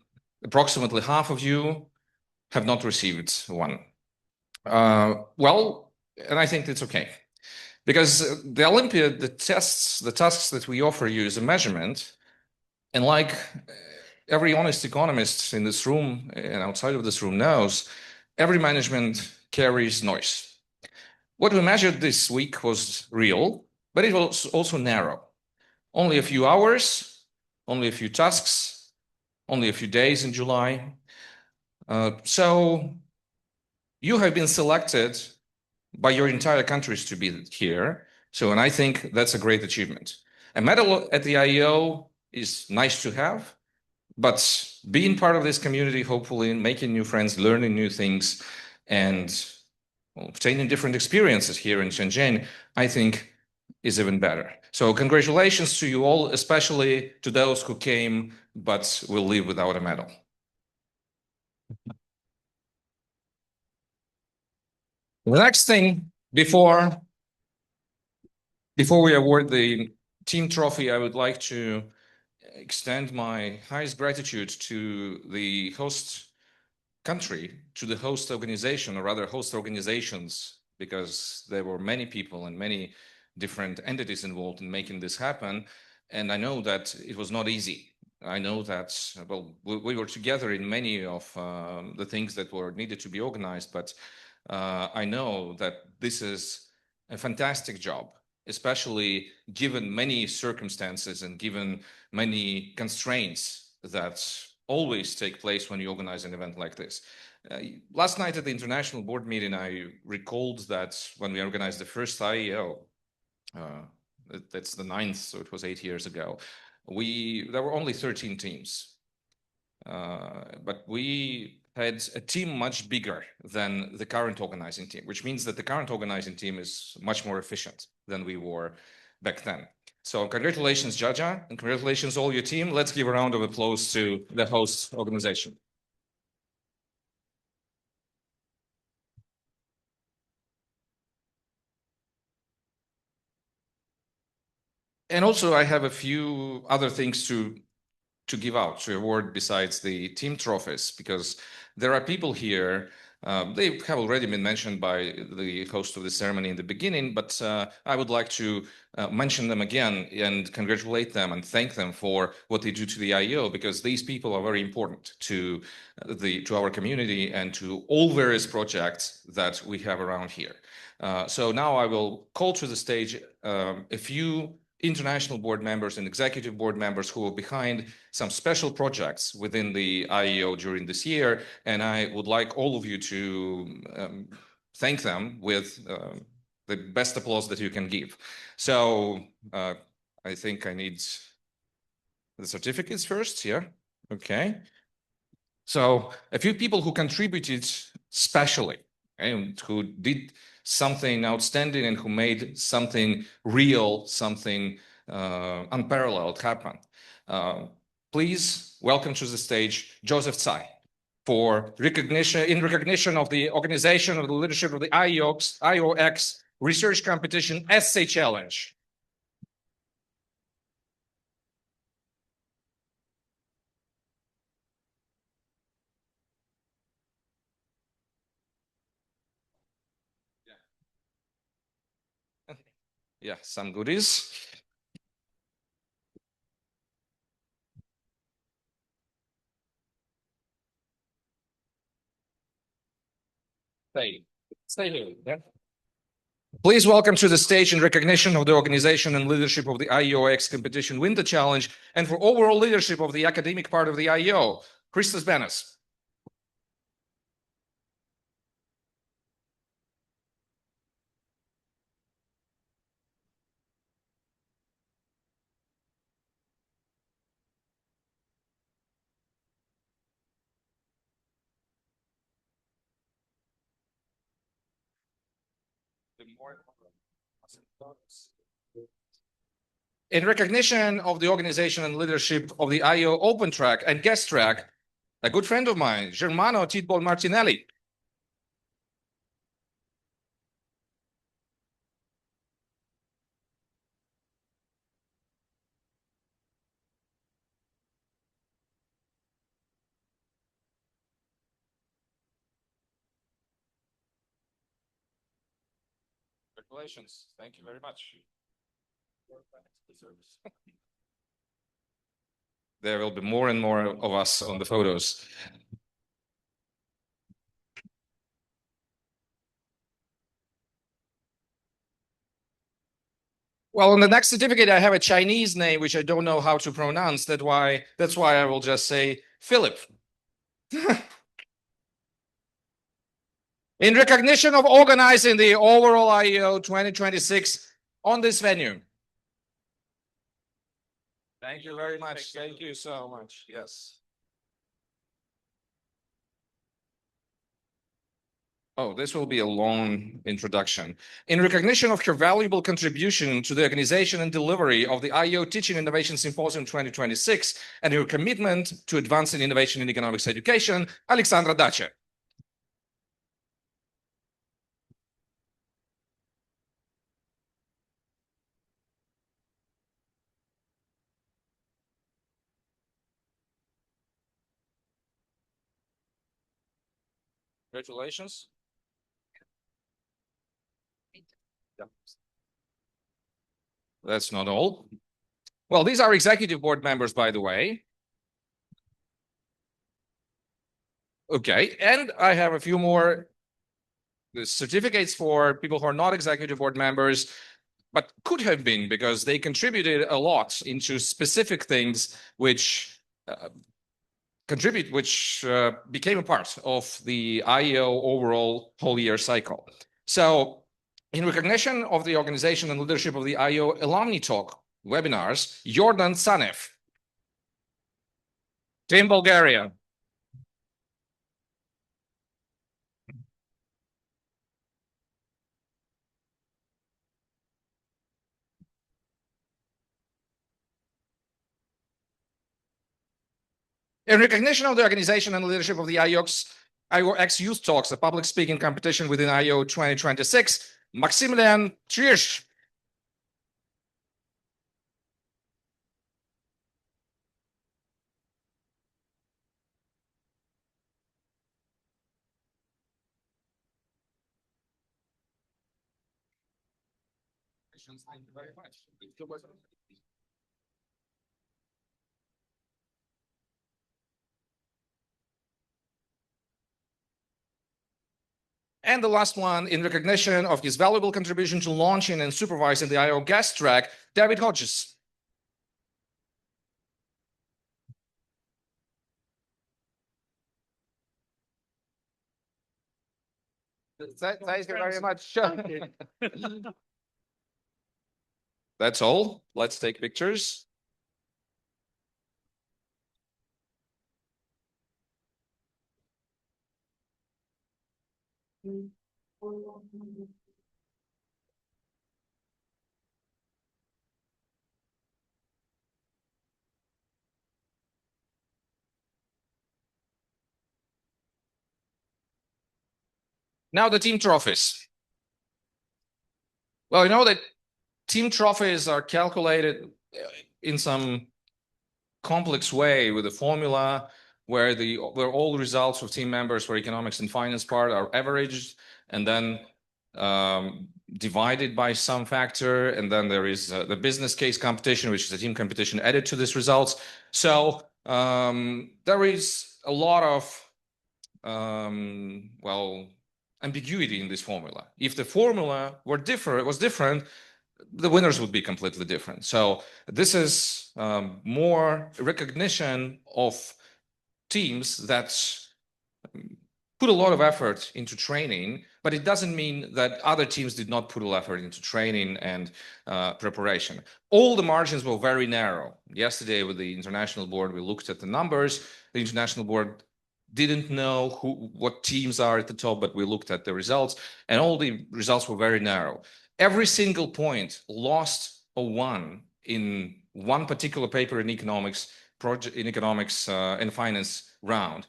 approximately half of you have not received one. Well, and I think it's okay, because the Olympiad, the tasks that we offer you is a measurement, and like every honest economist in this room and outside of this room knows, every management carries noise. What we measured this week was real, but it was also narrow. Only a few hours, only a few tasks, only a few days in July. So you have been selected by your entire countries to be here. So, and I think that's a great achievement. A medal at the IEO is nice to have, but being part of this community, hopefully making new friends, learning new things, and obtaining different experiences here in Shenzhen, I think is even better. So congratulations to you all, especially to those who came but will leave without a medal. The next thing, before we award the team trophy, I would like to extend my highest gratitude to the host country, to the host organization, or rather host organizations, because there were many people and many different entities involved in making this happen. And I know that it was not easy. I know that, well, we were together in many of the things that were needed to be organized, but I know that this is a fantastic job, especially given many circumstances and given many constraints that always take place when you organize an event like this. Last night at the international board meeting, I recalled that when we organized the first IEO, that's the 9th, so it was 8 years ago, there were only 13 teams. But we had a team much bigger than the current organizing team, which means that the current organizing team is much more efficient than we were back then. So congratulations, Jaja, and congratulations all your team. Let's give a round of applause to the host organization. And also I have a few other things to give out, to award besides the team trophies, because there are people here, they have already been mentioned by the host of the ceremony in the beginning, but I would like to mention them again and congratulate them and thank them for what they do to the IEO, because these people are very important to our community and to all various projects that we have around here. So now I will call to the stage a few international board members and executive board members who are behind some special projects within the IEO during this year. And I would like all of you to thank them with the best applause that you can give. So I think I need the certificates first. Yeah. Okay. So a few people who contributed specially and who did something outstanding and who made something real, something unparalleled happen. Please welcome to the stage Joseph Tsai for recognition of the organization of the leadership of the IOX Research Competition Essay Challenge. Yeah, some goodies. Stay here. Yeah. Please welcome to the stage in recognition of the organization and leadership of the IEOX Competition Winter Challenge and for overall leadership of the academic part of the IEO, Christos Benes. In recognition of the organization and leadership of the IEO Open Track and Guest Track, a good friend of mine, Germano Titbol Martinelli. Congratulations. Thank you very much. There will be more and more of us on the photos. Well, on the next certificate, I have a Chinese name, which I don't know how to pronounce. That's why I will just say Philip. In recognition of organizing the overall IEO 2026 on this venue. Thank you very much. Thank you so much. Yes. Oh, this will be a long introduction. In recognition of her valuable contribution to the organization and delivery of the IEO Teaching Innovation Symposium 2026 and her commitment to advancing innovation in economics education, Alexandra Dacha. Congratulations. That's not all. Well, these are executive board members, by the way. Okay, and I have a few more certificates for people who are not executive board members, but could have been because they contributed a lot into specific things which became a part of the IEO overall whole year cycle. So in recognition of the organization and leadership of the IEO Alumni Talk webinars, Jordan Sanev, Team Bulgaria. In recognition of the organization and leadership of the IEOX Youth Talks, a public speaking competition within IEO 2026, Maximilian Trish. Thank you very much. And the last one, in recognition of his valuable contribution to launching and supervising the IO guest track, David Hodges. Thank you very much. That's all. Let's take pictures. Now the team trophies. Well, you know that team trophies are calculated in some complex way with a formula where all results of team members for economics and finance part are averaged and then divided by some factor, and then there is the business case competition, which is a team competition added to these results. So there is a lot of ambiguity in this formula. If the formula was different, the winners would be completely different. So this is more recognition of teams that put a lot of effort into training, but it doesn't mean that other teams did not put a lot of effort into training and preparation. All the margins were very narrow. Yesterday with the international board, we looked at the numbers. The international board didn't know what teams are at the top, but we looked at the results, and all the results were very narrow. Every single point lost or won in one particular paper in economics and finance round.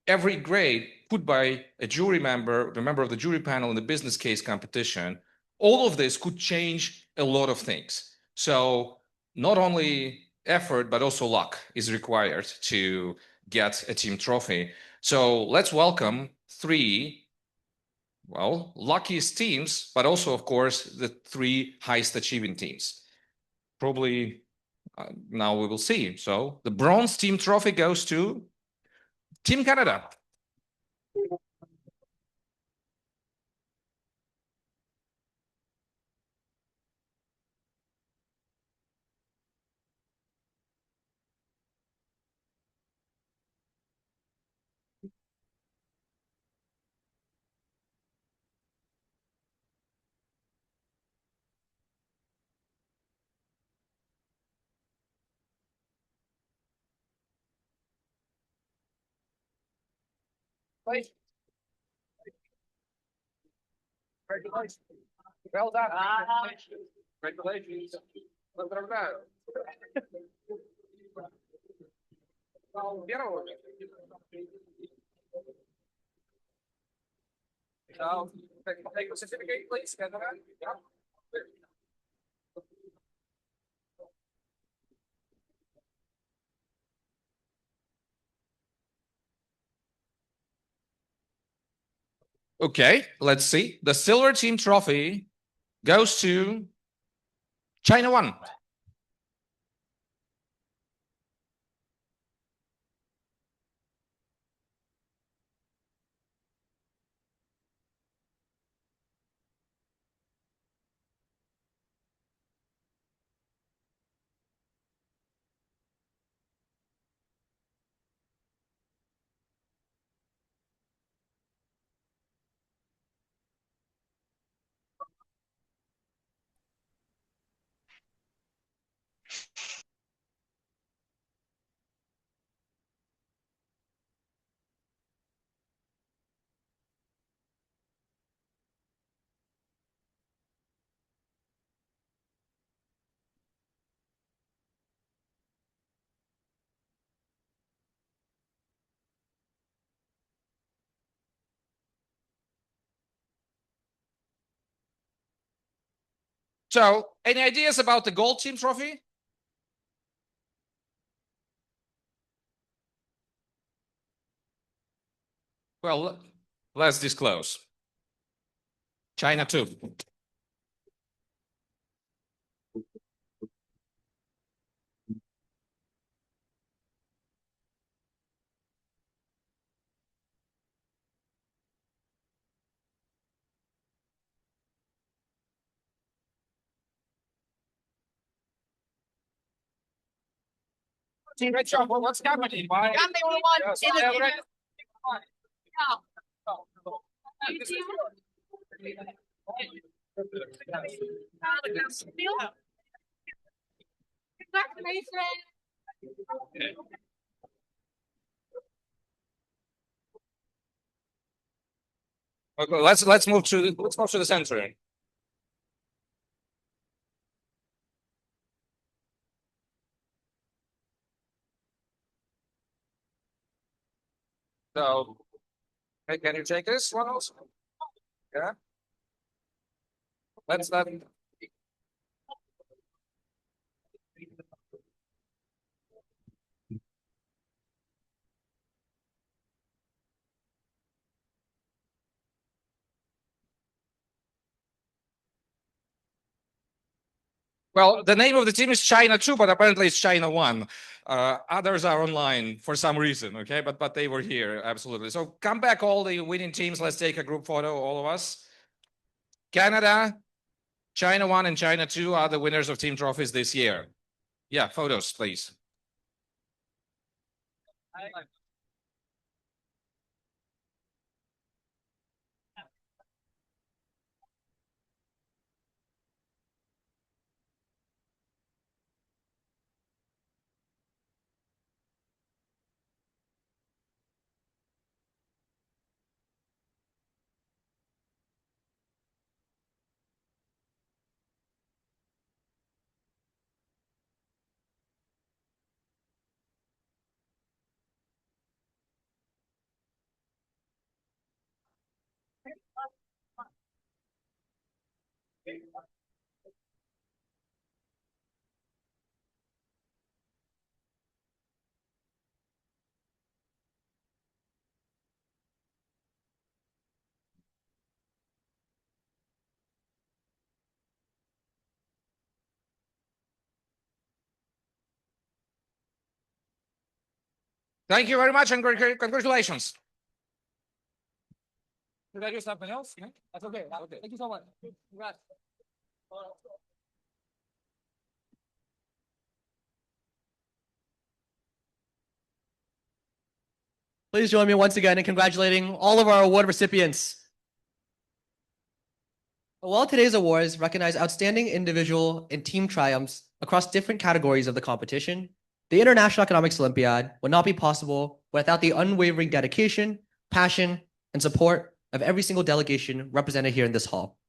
Every grade put by a jury member, the member of the jury panel in the business case competition, all of this could change a lot of things. So not only effort, but also luck is required to get a team trophy. So let's welcome three, luckiest teams, but also, of course, the three highest achieving teams. Probably now we will see. So the bronze team trophy goes to Team Canada. Congratulations. Well done. Congratulations. Take the certificate, please. Okay, let's see. The silver team trophy goes to China 1. So, any ideas about the gold team trophy? Well, let's disclose. China 2. Team Red Shop, what's happening? Why? I'm the only one in the Okay, let's move to the center. So, hey, can you take this one also? Yeah. Let's not. Well, the name of the team is China 2, but apparently it's China 1. Others are online for some reason, okay? But they were here, absolutely. So come back, all the winning teams. Let's take a group photo, all of us. Canada, China 1 and China 2 are the winners of team trophies this year. Yeah, photos, please. Thank you very much and congratulations. Did I do something else? No? That's okay. Okay. Thank you so much. Congrats. Please join me once again in congratulating all of our award recipients. While today's awards recognize outstanding individual and team triumphs across different categories of the competition, the International Economics Olympiad would not be possible without the unwavering dedication, passion, and support of every single delegation represented here in this hall.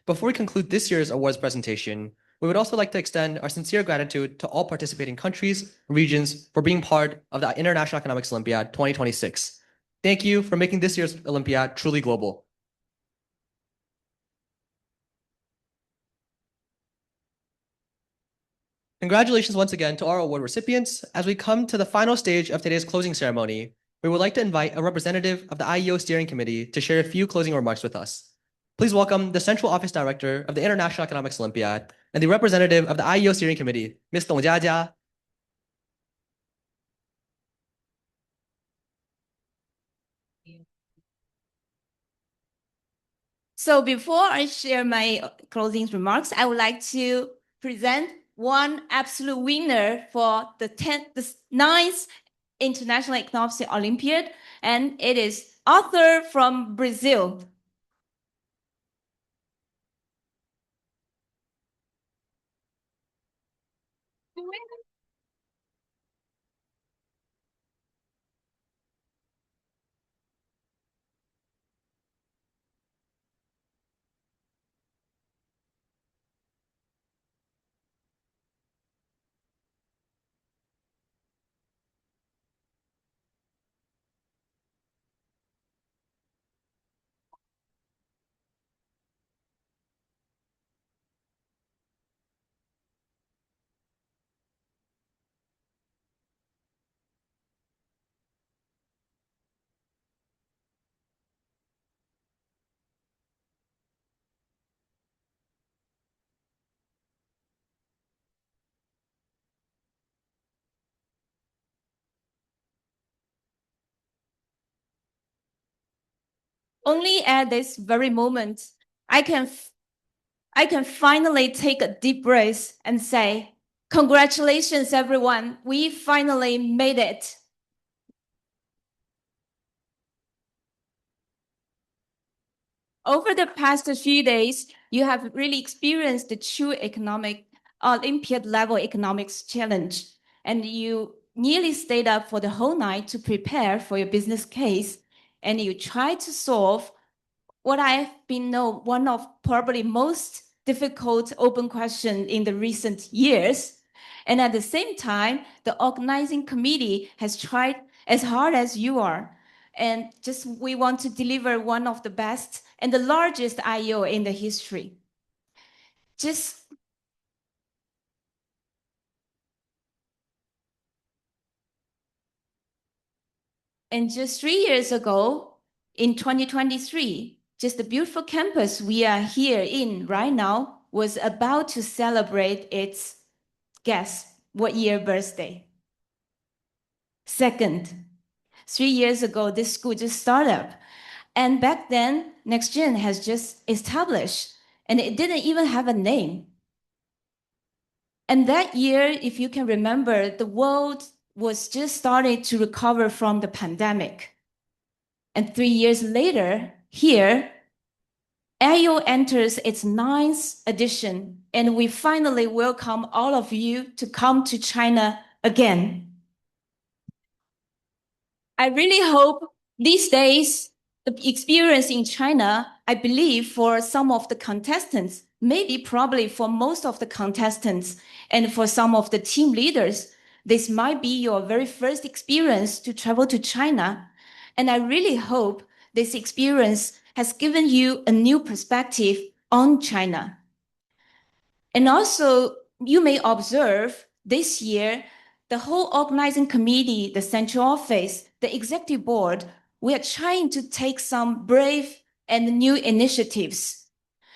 Before we conclude this year's awards presentation, we would also like to extend our sincere gratitude to all participating countries and regions for being part of the International Economics Olympiad 2026. Thank you for making this year's Olympiad truly global. Congratulations once again to our award recipients. As we come to the final stage of today's closing ceremony, we would like to invite a representative of the IEO Steering Committee to share a few closing remarks with us. Please welcome the Central Office Director of the International Economics Olympiad and the representative of the IEO Steering Committee, Ms. Dong Jiajia. So before I share my closing remarks, I would like to present one absolute winner for the 9th International Economics Olympiad, and it is Arthur from Brazil. only at this very moment, I can finally take a deep breath and say, congratulations, everyone. We finally made it. Over the past few days, you have really experienced the true Olympiad level economics challenge, and you nearly stayed up for the whole night to prepare for your business case, and you tried to solve what I've been known one of probably most difficult open question in the recent years. And at the same time, the organizing committee has tried as hard as you are. And just we want to deliver one of the best and the largest IEO in the history. Just 3 years ago, in 2023, just the beautiful campus we are here in right now was about to celebrate its, guess what year birthday? Second. 3 years ago, this school just started up. And back then, Next Gen has just established, and it didn't even have a name. And that year, if you can remember, the world was just starting to recover from the pandemic. And 3 years later, here, IEO enters its 9th edition, and we finally welcome all of you to come to China again. I really hope these days, the experience in China, I believe for some of the contestants, maybe probably for most of the contestants and for some of the team leaders, this might be your very first experience to travel to China. And I really hope this experience has given you a new perspective on China. And also, you may observe this year, the whole organizing committee, the central office, the executive board, we are trying to take some brave and new initiatives.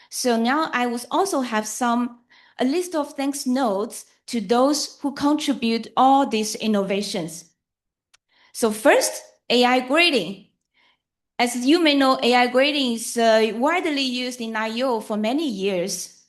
So now I will also have a list of thanks notes to those who contribute all these innovations. So first, AI grading. As you may know, AI grading is widely used in IEO for many years,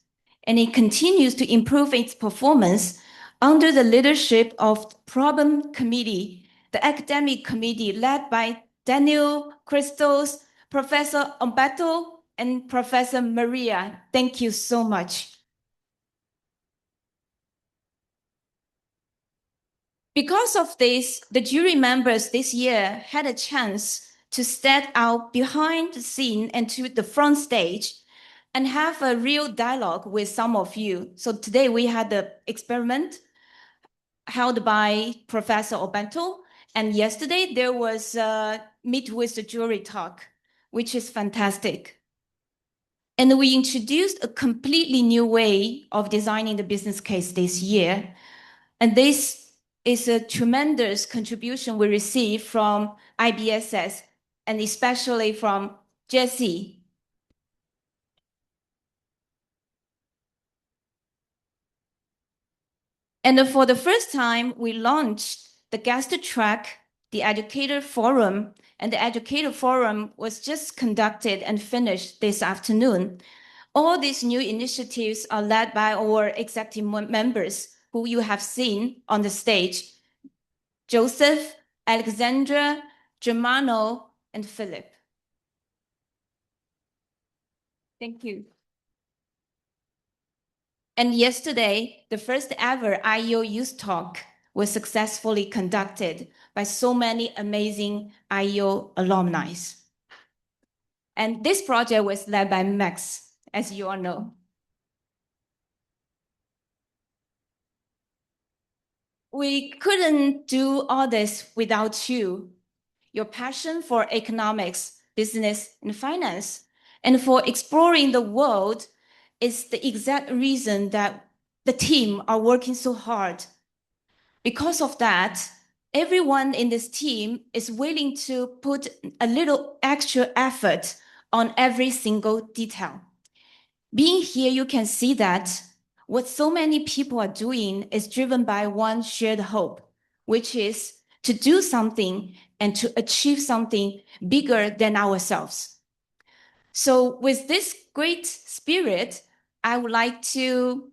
and it continues to improve its performance under the leadership of the Problem Committee, the academic committee led by Daniel, Christos, Professor Umberto, and Professor Maria. Thank you so much. Because of this, the jury members this year had a chance to step out behind the scene and to the front stage and have a real dialogue with some of you. So today we had the experiment held by Professor Obento, and yesterday there was a meet with the jury talk, which is fantastic. And we introduced a completely new way of designing the business case this year. And this is a tremendous contribution we received from IBSS and especially from Jesse. And for the first time, we launched the guest track, the educator forum, and the educator forum was just conducted and finished this afternoon. All these new initiatives are led by our executive members who you have seen on the stage. Joseph, Alexandra, Germano, and Philip. Thank you. And yesterday, the first ever IEO Youth Talk was successfully conducted by so many amazing IEO alumni. And this project was led by Max, as you all know. We couldn't do all this without you. Your passion for economics, business, and finance, and for exploring the world is the exact reason that the team are working so hard. Because of that, everyone in this team is willing to put a little extra effort on every single detail. Being here, you can see that what so many people are doing is driven by one shared hope, which is to do something and to achieve something bigger than ourselves. So with this great spirit, I would like to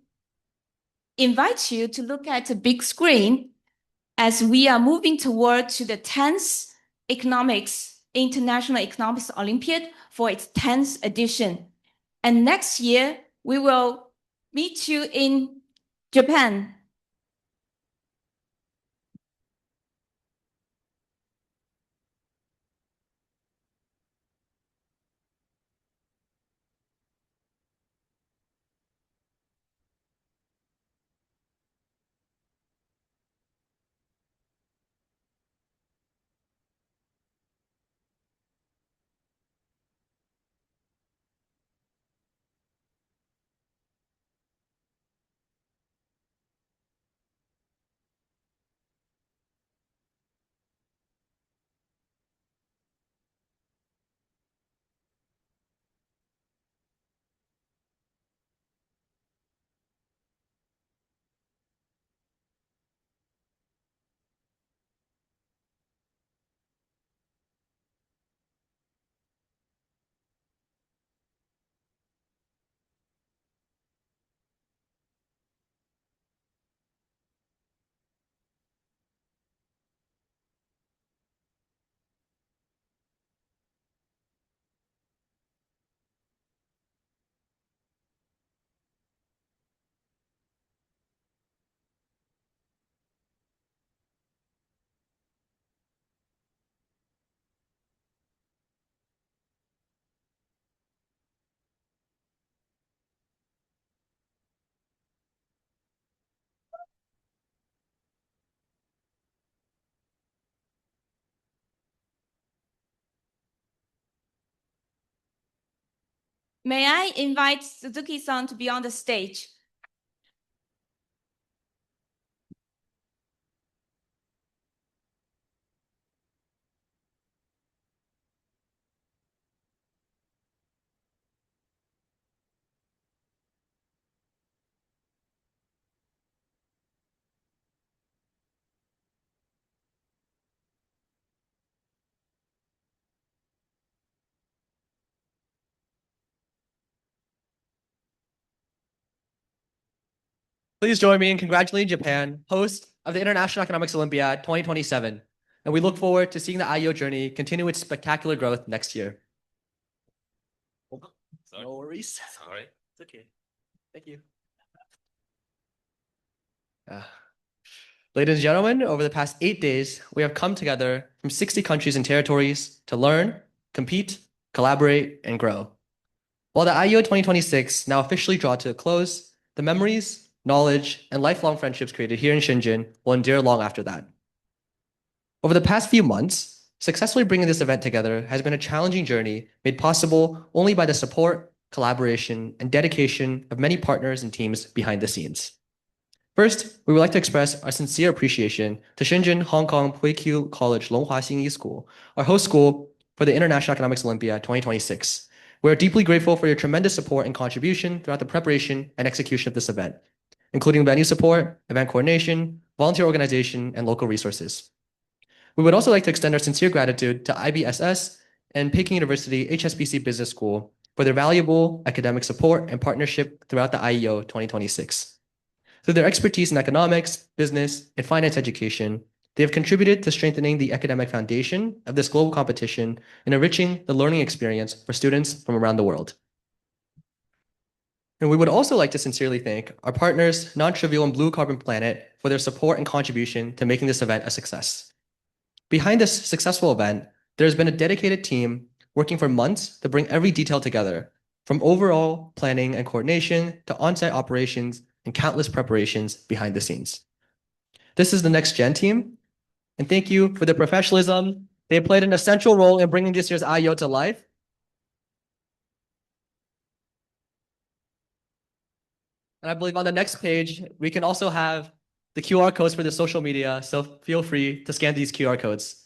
invite you to look at a big screen as we are moving toward to the 10th International Economics Olympiad for its 10th edition. And next year, we will meet you in Japan. May I invite Suzuki-san to be on the stage? Please join me in congratulating Japan, host of the International Economics Olympiad 2027. And we look forward to seeing the IEO journey continue its spectacular growth next year. No worries. Sorry. It's okay. Thank you. Ladies and gentlemen, over the past 8 days, we have come together from 60 countries and territories to learn, compete, collaborate, and grow. While the IEO 2026 now officially draw to a close, the memories, knowledge, and lifelong friendships created here in Shenzhen will endure long after that. Over the past few months, successfully bringing this event together has been a challenging journey made possible only by the support, collaboration, and dedication of many partners and teams behind the scenes. First, we would like to express our sincere appreciation to Shenzhen Hong Kong Puiqiu College Longhua Xingyi School, our host school for the International Economics Olympiad 2026. We are deeply grateful for your tremendous support and contribution throughout the preparation and execution of this event, including venue support, event coordination, volunteer organization, and local resources. We would also like to extend our sincere gratitude to IBSS and Peking University HSBC Business School for their valuable academic support and partnership throughout the IEO 2026. Through their expertise in economics, business, and finance education, they have contributed to strengthening the academic foundation of this global competition and enriching the learning experience for students from around the world. And we would also like to sincerely thank our partners, Non-Trivial and Blue Carbon Planet, for their support and contribution to making this event a success. Behind this successful event, there has been a dedicated team working for months to bring every detail together, from overall planning and coordination to on-site operations and countless preparations behind the scenes. This is the Next Gen team, and thank you for their professionalism. They played an essential role in bringing this year's IEO to life. And I believe on the next page, we can also have the QR codes for the social media, so feel free to scan these QR codes.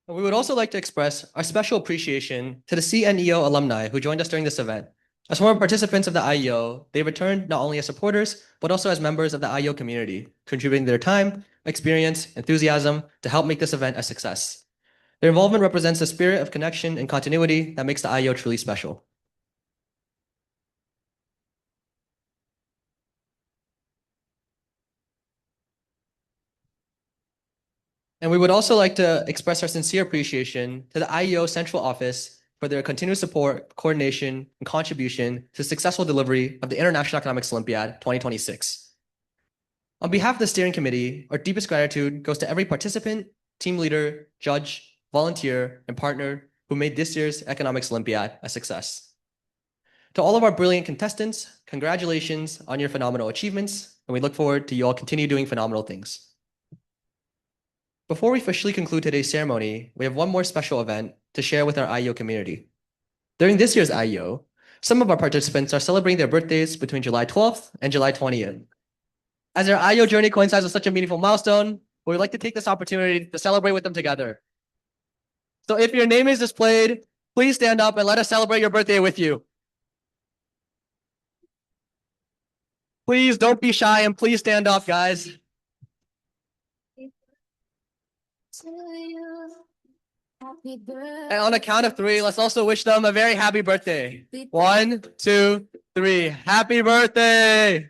And we would also like to express our special appreciation to the CNEO alumni who joined us during this event, As former participants of the IEO, they returned not only as supporters, but also as members of the IEO community, contributing their time, experience, enthusiasm to help make this event a success. Their involvement represents a spirit of connection and continuity that makes the IEO truly special. And we would also like to express our sincere appreciation to the IEO Central Office for their continued support, coordination, and contribution to the successful delivery of the International Economics Olympiad 2026. On behalf of the steering committee, our deepest gratitude goes to every participant, team leader, judge, volunteer, and partner who made this year's Economics Olympiad a success. To all of our brilliant contestants, congratulations on your phenomenal achievements, and we look forward to you all continue doing phenomenal things. Before we officially conclude today's ceremony, we have one more special event to share with our IEO community. During this year's IEO, some of our participants are celebrating their birthdays between July 12th and July 20th. As our IEO journey coincides with such a meaningful milestone, we would like to take this opportunity to celebrate with them together. So if your name is displayed, please stand up and let us celebrate your birthday with you. Please don't be shy and please stand up, guys. And on a count of three, let's also wish them a very happy birthday. 1, 2, 3. Happy birthday!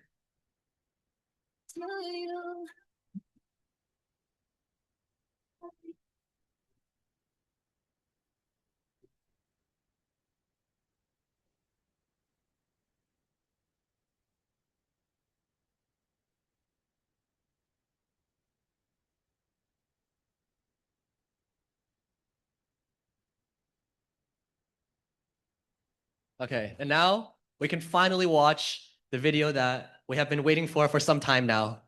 Okay, and now we can finally watch the video that we have been waiting for some time now.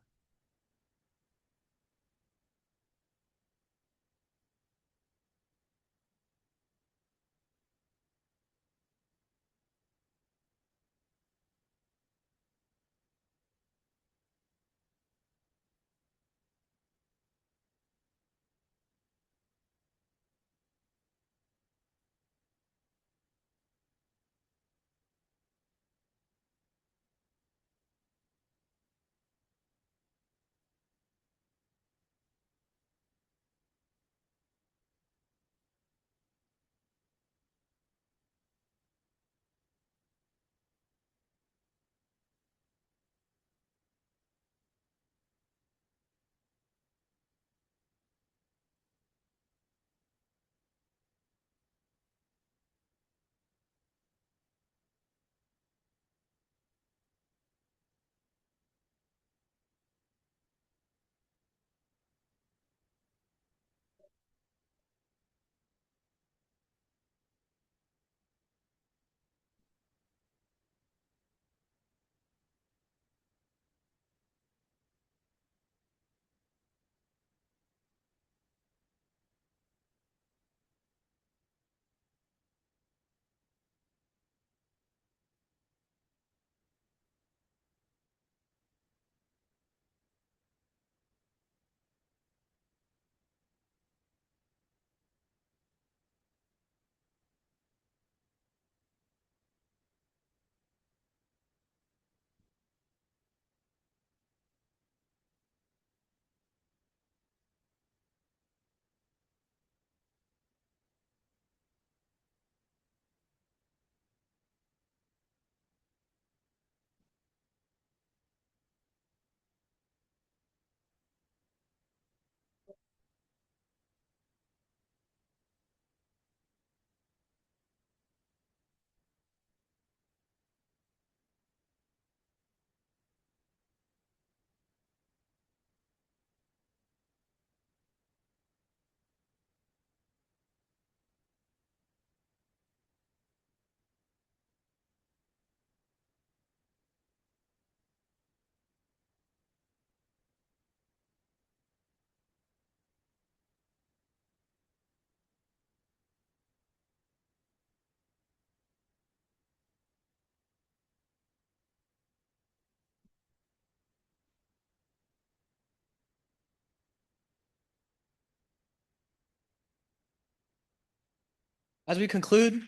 As we conclude,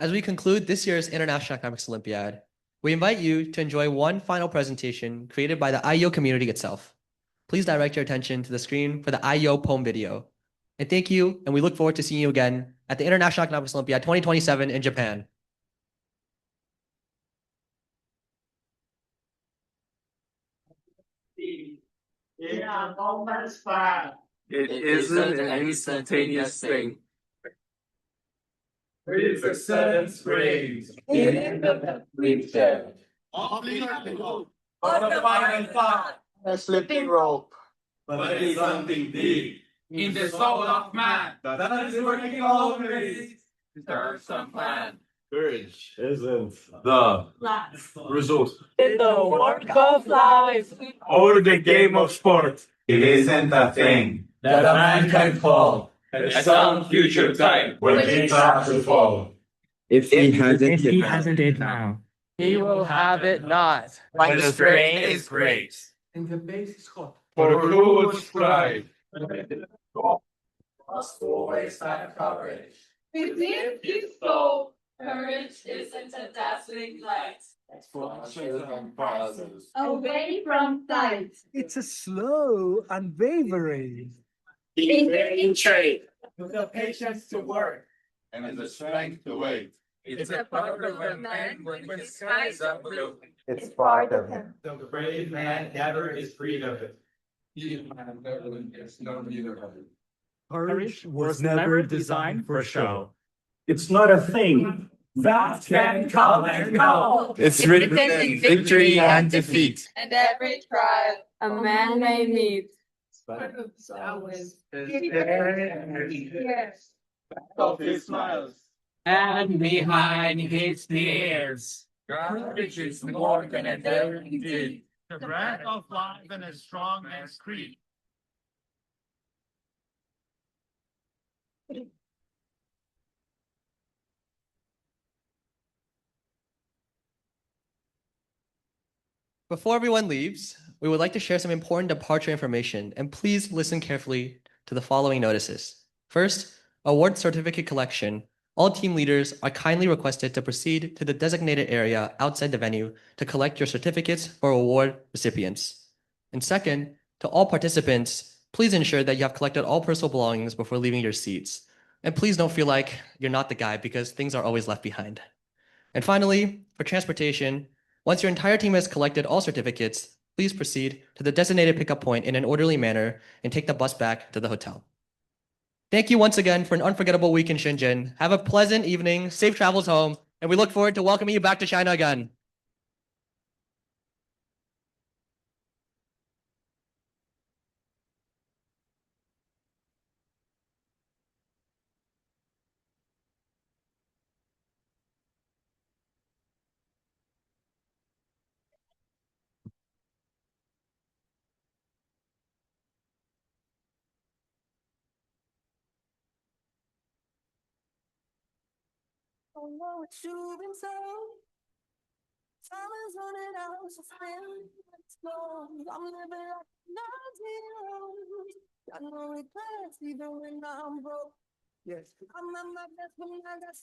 As we conclude this year's International Economics Olympiad, we invite you to enjoy one final presentation created by the IEO community itself. Please direct your attention to the screen for the IEO poem video. And thank you, and we look forward to seeing you again at the International Economics Olympiad 2027 in Japan. It isn't an instantaneous thing. It's a sudden spring. A slipping rope. But it's something deep in the soul of man that is working always. There's some plan. Courage isn't the result. In the work of life or the game of sport. It isn't a thing that a man can fall at some future time when he tries to fall. If he hasn't it now, he will have it not. When the strain is great and the base is hot. For who would strive? Must always have courage. Within his soul, courage isn't a dazzling light. It's flashes and pauses. Away from sight. It's a slow, unwavering. In trade. With the patience to work. And the strength to wait. It's a part of a man when the skies are blue. It's part of him. The brave man never is freed of it. Courage was never designed for show. It's not a thing that can come and go. It's written in victory and defeat. And every trial a man may meet. Of his smiles. And behind his tears. Courage is more than a daring deed. The breath of life and as strong as creed. Before everyone leaves, we would like to share some important departure information, and please listen carefully to the following notices. First, award certificate collection. All team leaders are kindly requested to proceed to the designated area outside the venue to collect your certificates for award recipients. And second, to all participants, please ensure that you have collected all personal belongings before leaving your seats. And please don't feel like you're not the guy because things are always left behind. And finally, for transportation, once your entire team has collected all certificates, please proceed to the designated pickup point in an orderly manner and take the bus back to the hotel. Thank you once again for an unforgettable week in Shenzhen. Have a pleasant evening, safe travels home, and we look forward to welcoming you back to China again. Oh no, it's you've been told. Time is running out, so spend let's go. I'm living up zero. Got no regrets, even when I'm broke. Yes, I'm at my best when I got some.